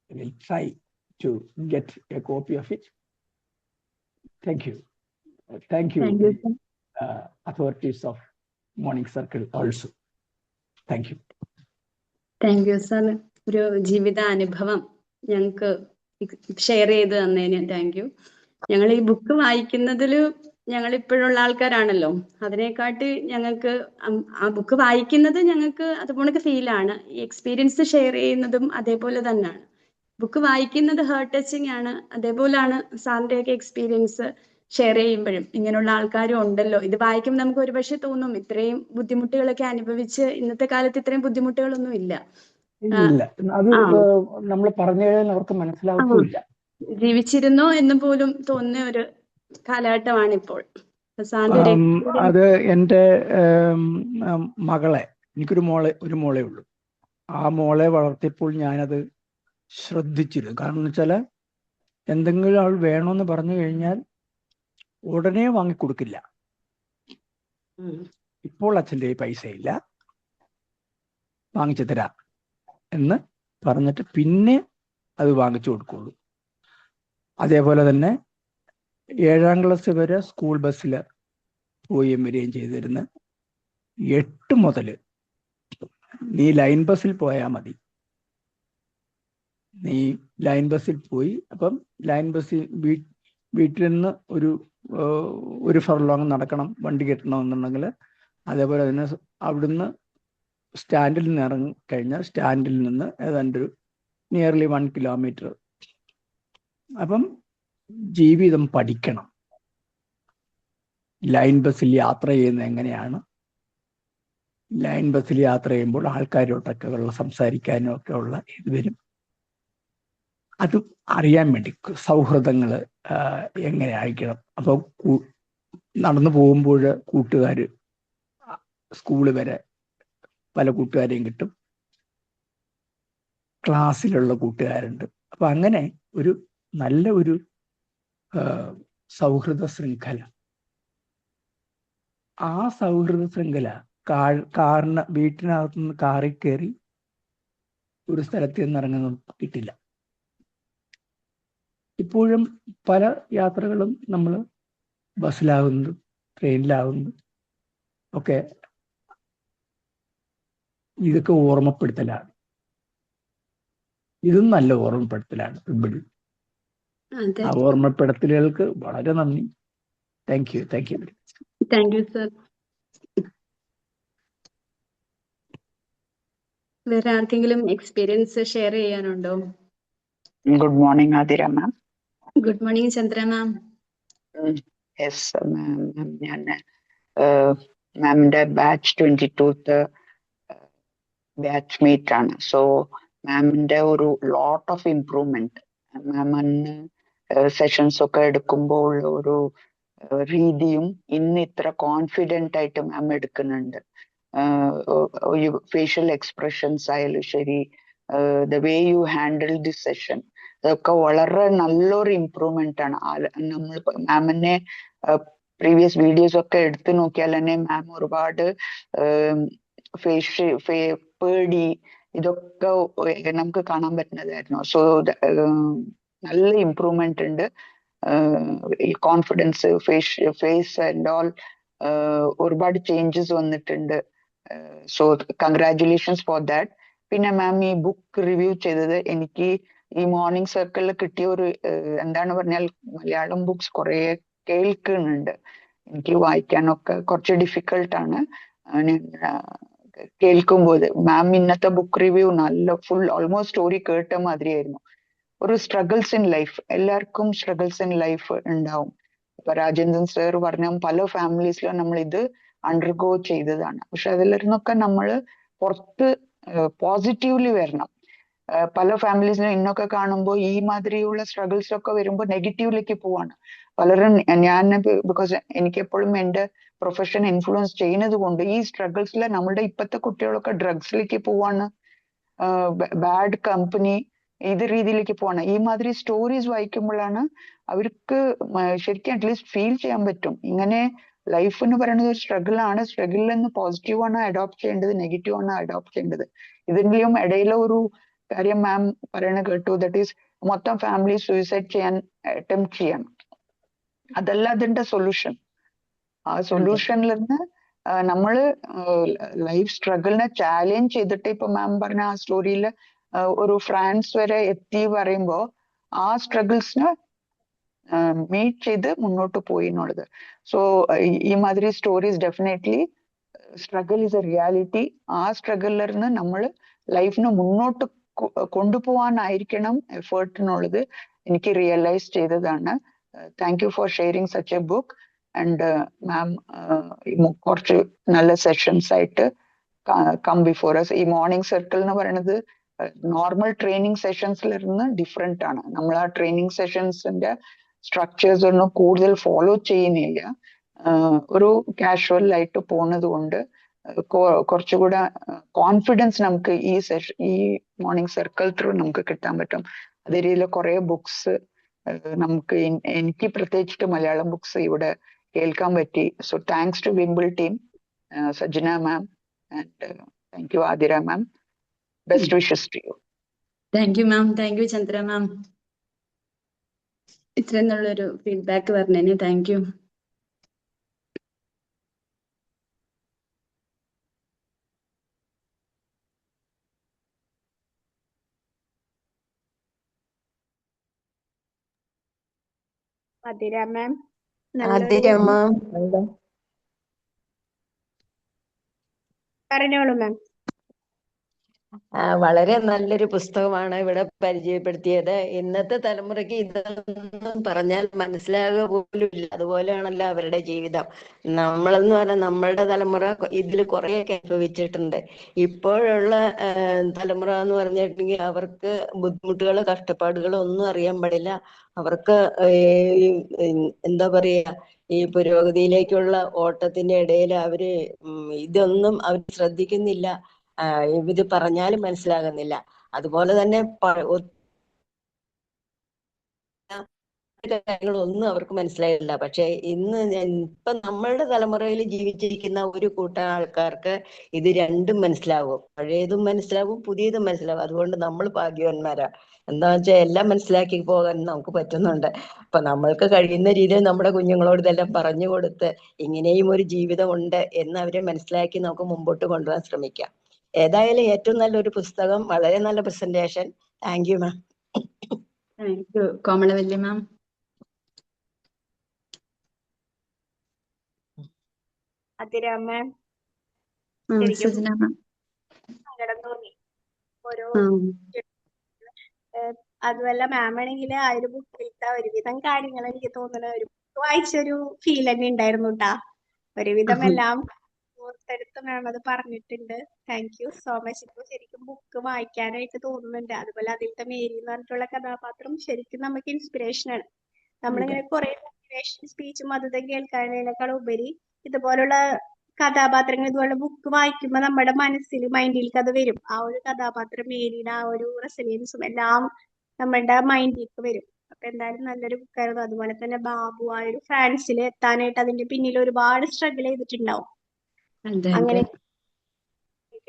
will try to get a copy of it. Thank you. Thank you, authorities of Morning Circle also. Thank you. Thank you, sir. ഒരു ജീവിതാനുഭവം ഞങ്ങൾക്ക് share ചെയ്ത് തന്നതിന് thank you. ഞങ്ങൾ ഈ book വായിക്കുന്നതിൽ ഞങ്ങൾ ഇപ്പോഴുള്ള ആൾക്കാരാണല്ലോ, അതിനെക്കാട്ടി ഞങ്ങൾക്ക് ആ ബുക്ക് വായിക്കുന്നത് ഞങ്ങൾക്ക് അതുപോലെ ഫീലാണ്. ഈ എക്സ്പീരിയൻസ് ഷെയർ ചെയ്യുന്നതും അതേപോലെ തന്നെയാണ്. ബുക്ക് വായിക്കുന്നത് ഹേർട്ട് ടച്ചിങ് ആണ്. അതേപോലെയാണ് സാറിൻ്റെയൊക്കെ എക്സ്പീരിയൻസ് ഷെയർ ചെയ്യുമ്പോഴും ഇങ്ങനെയുള്ള ആൾക്കാരും ഉണ്ടല്ലോ. ഇത് വായിക്കുമ്പോൾ നമുക്ക് ഒരുപക്ഷെ തോന്നും ഇത്രയും ബുദ്ധിമുട്ടുകളൊക്കെ അനുഭവിച്ച് ഇന്നത്തെ കാലത്ത് ഇത്രയും ബുദ്ധിമുട്ടുകളൊന്നും ഇല്ല. അത് നമ്മൾ പറഞ്ഞു കഴിഞ്ഞാൽ അവർക്ക് മനസ്സിലാവില്ല. ജീവിച്ചിരുന്നോ എന്ന് പോലും തോന്നുന്ന ഒരു കാലഘട്ടമാണ് ഇപ്പോൾ. അത് എൻ്റെ മകളെ, എനിക്കൊരു മോളേ ഉള്ളൂ. ആ മോളെ വളർത്തിയപ്പോൾ ഞാനത് ശ്രദ്ധിച്ചിരുന്നു. കാരണം എന്ന് വെച്ചാൽ എന്തെങ്കിലും ആൾ വേണമെന്ന് പറഞ്ഞു കഴിഞ്ഞാൽ ഉടനെ വാങ്ങിക്കൊടുക്കില്ല. ഇപ്പോൾ അച്ഛൻ്റെ പൈസ ഇല്ല, വാങ്ങിച്ചു തരാം എന്ന് പറഞ്ഞിട്ട് പിന്നെ അത് വാങ്ങിച്ചു കൊടുക്കുള്ളൂ. അതേപോലെ തന്നെ 7ാം ക്ലാസ് വരെ സ്കൂൾ ബസ്സിൽ പോവുകയും വരികയും ചെയ്തിരുന്ന 8 മുതൽ നീ ലൈൻ ബസ്സിൽ പോയാൽ മതി, നീ ലൈൻ ബസ്സിൽ പോയി. അപ്പം ലൈൻ ബസ്സിൽ വീട്ടിൽ നിന്ന് ഒരു ഫർലോങ് നടക്കണം വണ്ടി കിട്ടണമെന്നുണ്ടെങ്കിൽ. അതേപോലെ തന്നെ അവിടുന്ന് സ്റ്റാൻഡിൽ നിന്ന് ഇറങ്ങിക്കഴിഞ്ഞാൽ സ്റ്റാൻഡിൽ നിന്ന് ഏതാണ്ട് നിയർലി 1 കിലോമീറ്റർ. അപ്പം ജീവിതം പഠിക്കണം. ലൈൻ ബസ്സിൽ യാത്ര ചെയ്യുന്നത് എങ്ങനെയാണ്, ലൈൻ ബസ്സിൽ യാത്ര ചെയ്യുമ്പോൾ ആൾക്കാരോട്ടൊക്കെ ഉള്ള സംസാരിക്കാനും ഒക്കെ ഉള്ള ഇത് വരും. അത് അറിയാൻ വേണ്ടി സൗഹൃദങ്ങൾ എങ്ങനെ ആയിരിക്കണം. അപ്പോൾ നടന്നു പോകുമ്പോൾ കൂട്ടുകാർ, സ്കൂള് വരെ പല കൂട്ടുകാരെയും കിട്ടും, ക്ലാസ്സിലുള്ള കൂട്ടുകാരുണ്ട്. അപ്പൊ അങ്ങനെ ഒരു നല്ല ഒരു സൗഹൃദ ശൃംഖല. ആ സൗഹൃദ ശൃംഖല കാറിന് വീട്ടിനകത്തുനിന്ന് കാറിൽ കയറി ഒരു സ്ഥലത്ത് നിന്ന് ഇറങ്ങുന്നത് കിട്ടില്ല. ഇപ്പോഴും പല യാത്രകളും നമ്മൾ ബസ്സിലാകുന്നതും ട്രെയിനിലാകുന്നതും ഒക്കെ ഇതൊക്കെ ഓർമ്മപ്പെടുത്തലാണ്. ഇതും നല്ല ഓർമ്മപ്പെടുത്തലാണ്. ഇവിടെ ആ ഓർമ്മപ്പെടുത്തലുകൾക്ക് വളരെ നന്ദി. Thank you. Thank you sir. വേറെ ആർക്കെങ്കിലും എക്സ്പീരിയൻസ് ഷെയർ ചെയ്യാനുണ്ടോ? Good morning Athira ma'am. Good morning Chandra ma'am. Yes ma'am, ഞാൻ മാമിന്റെ ബാച്ച് 22th ബാച്ച്മേറ്റ് ആണ്. സോ മാമിന്റെ ഒരു ലോട്ട് ഓഫ് ഇംപ്രൂവ്മെന്റ്, മാമിന് സെഷൻസ് ഒക്കെ എടുക്കുമ്പോൾ ഒരു രീതിയും ഇന്ന് ഇത്ര കോൺഫിഡന്റ് ആയിട്ട് മാം എടുക്കുന്നുണ്ട്. ഫേഷ്യൽ എക്സ്പ്രഷൻസ് ആയാലും ശരി, the way you handle this session, അതൊക്കെ വളരെ നല്ലൊരു ഇംപ്രൂവ്മെന്റ് ആണ്. നമ്മൾ മാമിനെ പ്രീവിയസ് വീഡിയോസ് ഒക്കെ എടുത്തു നോക്കിയാൽ തന്നെ മാം ഒരുപാട് പേടി ഇതൊക്കെ നമുക്ക് കാണാൻ പറ്റുന്നതായിരുന്നു. സോ നല്ല ഇംപ്രൂവ്മെന്റ് ഉണ്ട്. ഈ കോൺഫിഡൻസ്, ഫേസ് ആൻഡ് ഓൾ ഒരുപാട് ചേഞ്ചസ് വന്നിട്ടുണ്ട്. So congratulations for that. പിന്നെ മാം ഈ ബുക്ക് റിവ്യൂ ചെയ്തത് എനിക്ക് ഈ മോർണിംഗ് സർക്കിളിൽ കിട്ടിയ ഒരു എന്താണ് പറഞ്ഞാൽ, മലയാളം ബുക്സ് കുറെ കേൾക്കുന്നുണ്ട്. എനിക്ക് വായിക്കാനൊക്കെ കുറച്ച് ഡിഫിക്കൽട്ടാണ്. കേൾക്കുമ്പോൾ മാം ഇന്നത്തെ ബുക്ക് റിവ്യൂ നല്ല ഫുൾ ഓൾമോസ്റ്റ് സ്റ്റോറി കേട്ട മാതിരിയായിരുന്നു. ഒരു സ്ട്രഗിൾസ് ഇൻ ലൈഫ്, എല്ലാവർക്കും സ്ട്രഗിൾസ് ഇൻ ലൈഫ് ഉണ്ടാവും. ഇപ്പൊ രാജേന്ദ്രൻ സാർ പറഞ്ഞ പല ഫാമിലീസിലും നമ്മൾ ഇത് അണ്ടർഗോ ചെയ്തതാണ്. പക്ഷെ അതിൽ നിന്നൊക്കെ നമ്മൾ പുറത്ത് പോസിറ്റീവ്ലി വരണം. പല ഫാമിലീസിലും ഇന്നൊക്കെ കാണുമ്പോൾ ഈ മാതിരിയുള്ള സ്ട്രഗിൾസ് ഒക്കെ വരുമ്പോൾ നെഗറ്റീവിലേക്ക് പോവാണ് പലരും. ഞാൻ ബിക്കോസ് എനിക്ക് എപ്പോഴും എൻ്റെ പ്രൊഫഷൻ ഇൻഫ്ലുവൻസ് ചെയ്യുന്നത് കൊണ്ട് ഈ സ്ട്രഗിൾസിൽ നമ്മുടെ ഇപ്പോഴത്തെ കുട്ടികളൊക്കെ ഡ്രഗ്സിലേക്ക് പോവാണ്, ബാഡ് കമ്പനി, ഇത് രീതിയിലേക്ക് പോവാണ്. ഈ മാതിരി സ്റ്റോറീസ് വായിക്കുമ്പോഴാണ് അവർക്ക് ശരിക്കും അറ്റ്ലീസ്റ്റ് ഫീൽ ചെയ്യാൻ പറ്റും ഇങ്ങനെ ലൈഫ് എന്ന് പറയുന്നത് ഒരു സ്ട്രഗിൾ ആണ്. സ്ട്രഗിളിൽ നിന്ന് പോസിറ്റീവ് ആണ് അഡോപ്റ്റ് ചെയ്യേണ്ടത്, നെഗറ്റീവ് ആണ് അഡോപ്റ്റ് ചെയ്യേണ്ടത്. ഇതിന്റെയും ഇടയിലെ ഒരു കാര്യം മാം പറയണ കേട്ടു, ദാറ്റ് ഈസ് മൊത്തം ഫാമിലി സൂയിസൈഡ് ചെയ്യാൻ അറ്റംപ്റ്റ് ചെയ്യണം. അതല്ല അതിന്റെ സൊല്യൂഷൻ. ആ സൊല്യൂഷനിൽ നിന്ന് നമ്മള് ലൈഫ് സ്ട്രഗിളിനെ ചാലഞ്ച് ചെയ്തിട്ട്, ഇപ്പൊ മാം പറഞ്ഞ ആ സ്റ്റോറിയിൽ ഒരു ഫ്രാൻസ് വരെ എത്തി പറയുമ്പോ ആ സ്ട്രഗിൾസിന് മീറ്റ് ചെയ്ത് മുന്നോട്ട് പോയി എന്നുള്ളത്. സോ ഈ മാതിരി stories definitely struggle is A reality. ആ സ്ട്രഗിളിൽ നിന്ന് നമ്മൾ ലൈഫിനെ മുന്നോട്ട് കൊണ്ടുപോകാനായിരിക്കണം എഫേർട്ട് എന്നുള്ളത് എനിക്ക് റിയലൈസ് ചെയ്തതാണ്. Thank you for sharing such a book. And ma'am കുറച്ച് നല്ല സെഷൻസ് ആയിട്ട് കം ബിഫോർ us. ഈ മോർണിംഗ് സർക്കിൾ എന്ന് പറയുന്നത് നോർമൽ ട്രെയിനിങ് സെഷൻസിൽ നിന്ന് ഡിഫറെന്റ് ആണ്. നമ്മൾ ആ ട്രെയിനിങ് സെഷൻസിന്റെ സ്ട്രക്ചേഴ്സ് ഒന്നും കൂടുതൽ ഫോളോ ചെയ്യുന്നില്ല. ഒരു കാഷ്വൽ ആയിട്ട് പോകുന്നത് കൊണ്ട് കുറച്ചുകൂടെ കോൺഫിഡൻസ് നമുക്ക് ഈ മോർണിംഗ് സർക്കിൾ ത്രൂ നമുക്ക് കിട്ടാൻ പറ്റും. അതേ രീതിയിൽ കുറെ ബുക്സ് നമുക്ക് എനിക്ക് പ്രത്യേകിച്ചിട്ട് മലയാളം ബുക്സ് ഇവിടെ കേൾക്കാൻ പറ്റി. So thanks to Wimble team, Sajana ma'am, and thank you Athira ma'am. Best wishes to you. Thank you ma'am. Thank you Chandra ma'am. ഇത്രയും നല്ലൊരു ഫീഡ്ബാക്ക് പറഞ്ഞതിന് താങ്ക് യു. ആതിര മാം, പറഞ്ഞോളൂ മാം. വളരെ നല്ലൊരു പുസ്തകമാണ് ഇവിടെ പരിചയപ്പെടുത്തിയത്. ഇന്നത്തെ തലമുറയ്ക്ക് ഇതൊന്നും പറഞ്ഞാൽ മനസ്സിലാകുക പോലും ഇല്ല. അതുപോലെയാണല്ലോ അവരുടെ ജീവിതം. നമ്മളെന്ന് പറഞ്ഞാൽ നമ്മളുടെ തലമുറ ഇതിൽ കുറേയൊക്കെ അനുഭവിച്ചിട്ടുണ്ട്. ഇപ്പോഴുള്ള തലമുറ എന്ന് പറഞ്ഞിട്ടുണ്ടെങ്കിൽ അവർക്ക് ബുദ്ധിമുട്ടുകളോ കഷ്ടപ്പാടുകളോ ഒന്നും അറിയാൻ പാടില്ല. അവർക്ക് എന്താ പറയാ, ഈ പുരോഗതിയിലേക്കുള്ള ഓട്ടത്തിന്റെ ഇടയിൽ അവര് ഇതൊന്നും അവർ ശ്രദ്ധിക്കുന്നില്ല. ഇത് പറഞ്ഞാലും മനസ്സിലാകുന്നില്ല. അതുപോലെ തന്നെ കാര്യങ്ങളൊന്നും അവർക്ക് മനസ്സിലായില്ല. പക്ഷെ ഇപ്പൊ നമ്മളുടെ തലമുറയിൽ ജീവിച്ചിരിക്കുന്ന ഒരു കൂട്ടം ആൾക്കാർക്ക് ഇത് രണ്ടും മനസ്സിലാവും. പഴയതും മനസ്സിലാവും, പുതിയതും മനസ്സിലാവും. അതുകൊണ്ട് നമ്മൾ ഭാഗ്യവാന്മാരാ. എന്താ വെച്ചാൽ എല്ലാം മനസ്സിലാക്കി പോകാൻ നമുക്ക് പറ്റുന്നുണ്ട്. അപ്പൊ നമ്മൾക്ക് കഴിയുന്ന രീതിയിൽ നമ്മുടെ കുഞ്ഞുങ്ങളോട് ഇതെല്ലാം പറഞ്ഞു കൊടുത്ത് ഇങ്ങനെയും ഒരു ജീവിതം ഉണ്ട് എന്ന് അവരെ മനസ്സിലാക്കി നമുക്ക് മുമ്പോട്ട് കൊണ്ടുപോകാൻ ശ്രമിക്കാം. ഏതായാലും ഏറ്റവും നല്ലൊരു പുസ്തകം, വളരെ നല്ല presentation. Thank you ma'am. Thank you Komalavalli ma'am. Athira ma'am, Sajana ma'am. സങ്കടം തോന്നി ഓരോ അതുമല്ല മാം ആണെങ്കിൽ ആ ഒരു ബുക്കിലത്തെ ഒരുവിധം കാര്യങ്ങൾ എനിക്ക് തോന്നുന്ന ഒരു ബുക്ക് വായിച്ചൊരു ഫീൽ തന്നെ ഉണ്ടായിരുന്നു കേട്ടാ. ഒരുവിധം എല്ലാം ഓർത്തെടുത്ത് മാം അത് പറഞ്ഞിട്ടുണ്ട്. Thank you so much. ഇപ്പൊ ശരിക്കും ബുക്ക് വായിക്കാനായിട്ട് തോന്നുന്നുണ്ട്. അതുപോലെ അതിലത്തെ മേരി എന്ന് പറഞ്ഞിട്ടുള്ള കഥാപാത്രം ശരിക്കും നമുക്ക് ഇൻസ്പിറേഷൻ ആണ്. നമ്മളിങ്ങനെ കുറെ മോട്ടിവേഷൻ സ്പീച്ചും അതും കേൾക്കാനേക്കാൾ ഉപരി ഇതുപോലുള്ള കഥാപാത്രങ്ങൾ, ഇതുപോലെ ബുക്ക് വായിക്കുമ്പോൾ നമ്മുടെ മനസ്സിൽ മൈൻഡിലേക്ക് അത് വരും. ആ ഒരു കഥാപാത്രം മേരിയുടെ ആ ഒരു റെസിലിയൻസും എല്ലാം നമ്മുടെ മൈൻഡിലേക്ക് വരും. അപ്പൊ എന്തായാലും നല്ലൊരു ബുക്കായിരുന്നു. അതുപോലെ തന്നെ ബാബു ആ ഒരു ഫ്രാൻസിൽ എത്താനായിട്ട് അതിന്റെ പിന്നിൽ ഒരുപാട് സ്ട്രഗിൾ ചെയ്തിട്ടുണ്ടാവും. അങ്ങനെ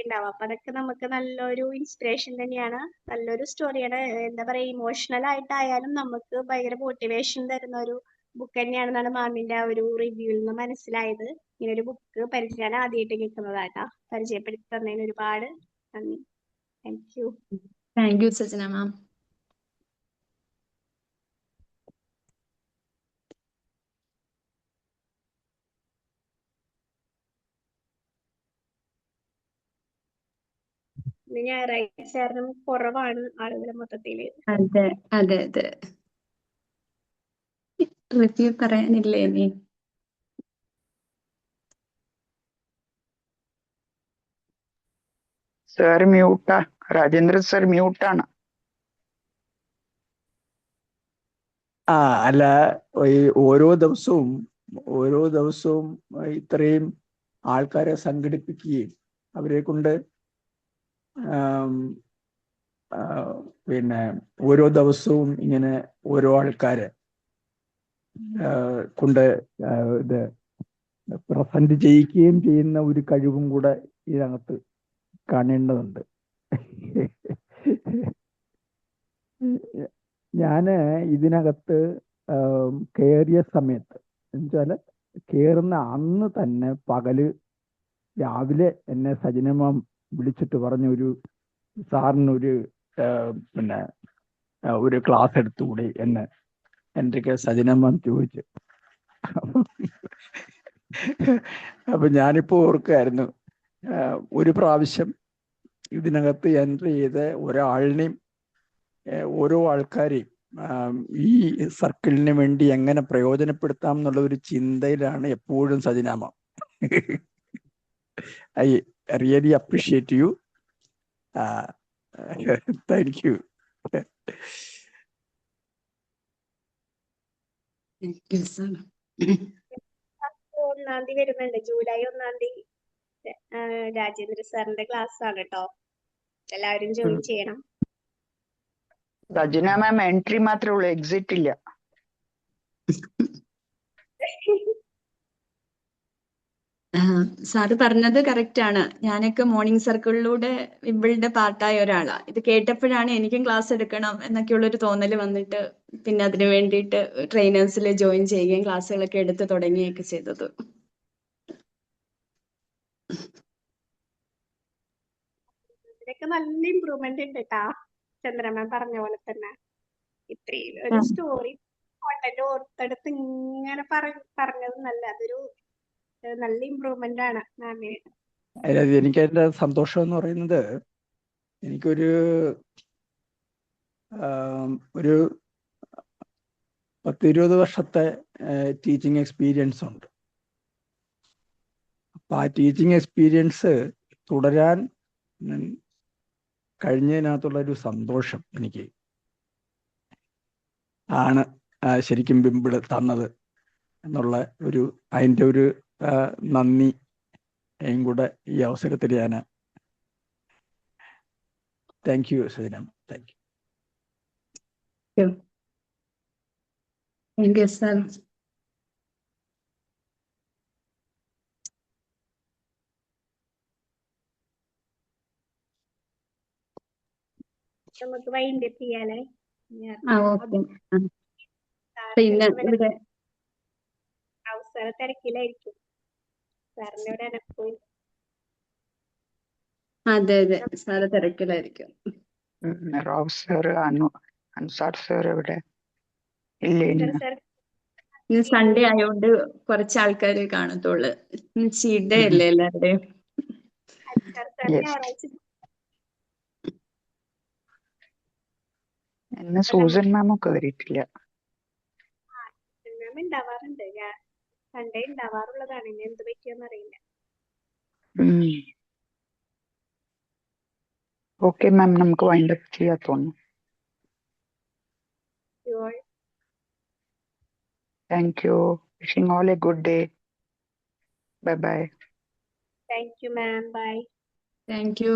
ഉണ്ടാവും. അപ്പൊ അതൊക്കെ നമുക്ക് നല്ലൊരു ഇൻസ്പിറേഷൻ തന്നെയാണ്. നല്ലൊരു സ്റ്റോറിയാണ്. എന്താ പറയാ, ഇമോഷണൽ ആയിട്ടായാലും നമുക്ക് ഭയങ്കര മോട്ടിവേഷൻ തരുന്ന ഒരു ബുക്ക് തന്നെയാണെന്നാണ് മാമിന്റെ ആ ഒരു റിവ്യൂവിൽ നിന്ന് മനസ്സിലായത്. ഇങ്ങനെ ഒരു ബുക്ക് ഞാൻ ആദ്യമായിട്ട് കേൾക്കുന്നതാട്ടാ. പരിചയപ്പെടുത്തി തന്നതിന് ഒരുപാട് നന്ദി. Thank you. Thank you Sajana ma'am. ഞായറാഴ്ച കാരണം കുറവാണ് ആളുകൾ മൊത്തത്തില്. അതെ അതെ അതെ. റിവ്യൂ പറയാനില്ലേ ഇനി? സർ മ്യൂട്ടാ, രാജേന്ദ്രൻ സർ മ്യൂട്ടാണ്. അല്ല, ഈ ഓരോ ദിവസവും ഇത്രയും ആൾക്കാരെ സംഘടിപ്പിക്കുകയും അവരെ കൊണ്ട് പിന്നെ ഓരോ ദിവസവും ഇങ്ങനെ ഓരോ ആൾക്കാരെ കൊണ്ട് ഇത് പ്രസന്റ് ചെയ്യിക്കുകയും ചെയ്യുന്ന ഒരു കഴിവും കൂടെ ഇതിനകത്ത് കാണേണ്ടതുണ്ട്. ഞാന് ഇതിനകത്ത് കയറിയ സമയത്ത് എന്നുവെച്ചാല് കയറുന്ന അന്ന് തന്നെ പകല് രാവിലെ എന്നെ സജനമാം വിളിച്ചിട്ട് പറഞ്ഞു, ഒരു സാറിനൊരു പിന്നെ ഒരു ക്ലാസ് എടുത്തുകൂടി എന്ന് എൻ്റെ സജനമാം ചോദിച്ചു. അപ്പൊ ഞാനിപ്പോ ഓർക്കായിരുന്നു, ഒരു പ്രാവശ്യം ഇതിനകത്ത് എൻട്രി ചെയ്ത് ഒരാളിനെയും ഓരോ ആൾക്കാരെയും ഈ സർക്കിളിന് വേണ്ടി എങ്ങനെ പ്രയോജനപ്പെടുത്താം എന്നുള്ള ഒരു ചിന്തയിലാണ് എപ്പോഴും സജനാമ. I really appreciate you. Thank you. ഒന്നാം തീയതി വരുന്നുണ്ട്, ജൂലൈ 1-ാം തീയതി രാജേന്ദ്ര സാറിന്റെ ക്ലാസ് ആണ് കേട്ടോ. എല്ലാവരും ജോയിൻ ചെയ്യണം. സജന മാം എൻട്രി മാത്രമേ ഉള്ളൂ, എക്സിറ്റ് ഇല്ല. സാറ് പറഞ്ഞത് കറക്റ്റ് ആണ്. ഞാനൊക്കെ മോർണിംഗ് സർക്കിളിലൂടെ ഇവളുടെ പാർട്ടായ ഒരാളാ. ഇത് കേട്ടപ്പോഴാണ് എനിക്കും ക്ലാസ് എടുക്കണം എന്നൊക്കെയുള്ളൊരു തോന്നൽ വന്നിട്ട് പിന്നെ അതിനു വേണ്ടിയിട്ട് ട്രെയിനേഴ്സിൽ ജോയിൻ ചെയ്യുകയും ക്ലാസ്സുകളൊക്കെ എടുത്ത് തുടങ്ങുകയൊക്കെ ചെയ്തത്. ഇതിലൊക്കെ നല്ല ഇമ്പ്രൂവ്മെന്റ് ഉണ്ട് കേട്ടാ. ചന്ദ്രമ്മ പറഞ്ഞ പോലെ തന്നെ ഇത്രയും ഒരു സ്റ്റോറി കോണ്ടന്റ് ഓർത്തെടുത്ത് ഇങ്ങനെ പറഞ്ഞത് അതൊരു നല്ല ഇമ്പ്രൂവ്മെന്റ് ആണ് മാമിന്. എനിക്ക് അതിന്റെ സന്തോഷം എന്ന് പറയുന്നത്, എനിക്കൊരു 10-20 വർഷത്തെ ടീച്ചിങ് എക്സ്പീരിയൻസ് ഉണ്ട്. അപ്പൊ ആ ടീച്ചിങ് എക്സ്പീരിയൻസ് തുടരാൻ കഴിഞ്ഞതിനകത്തുള്ളൊരു സന്തോഷം എനിക്ക് ആണ് ശരിക്കും ബിംബിള് തന്നത്. എന്നുള്ള അതിൻ്റെ ഒരു നന്ദിയും കൂടെ ഈ അവസരത്തിൽ ഞാൻ thank you Sajana. Thank you. Thank you, sir. നമുക്ക് വൈൻഡപ്പ് ചെയ്യാലേ? ഓക്കെ. പിന്നെ ഇവിടെ അവസര തിരക്കിലായിരിക്കും സാറിനോട് അനപ്പോയി. അതെ സാറ് തിരക്കിലായിരിക്കും. റാവു സാർ, അൻസാർ സാർ ഇവിടെ ഇല്ലേ? ഇന്ന് സൺഡേ ആയതുകൊണ്ട് കുറച്ച് ആൾക്കാരെ കാണത്തുള്ളു. ഇന്ന് ചീറ്റ് ഡേ അല്ലേ എല്ലാവരുടെയും. ഇന്ന് സൂസൻ മാം കയറിയിട്ടില്ല. മാം ഉണ്ടാവാറുണ്ട്, സൺഡേ ഉണ്ടാവാറുള്ളതാണ്. ഇനി എന്ത് പറ്റിയെന്ന് അറിയില്ല. ഓക്കെ മാം, നമുക്ക് വൈൻഡപ്പ് ചെയ്യാൻ തോന്നുന്നു. Thank you. Wishing all a good day. Bye bye. Thank you ma'am. Bye. Thank U.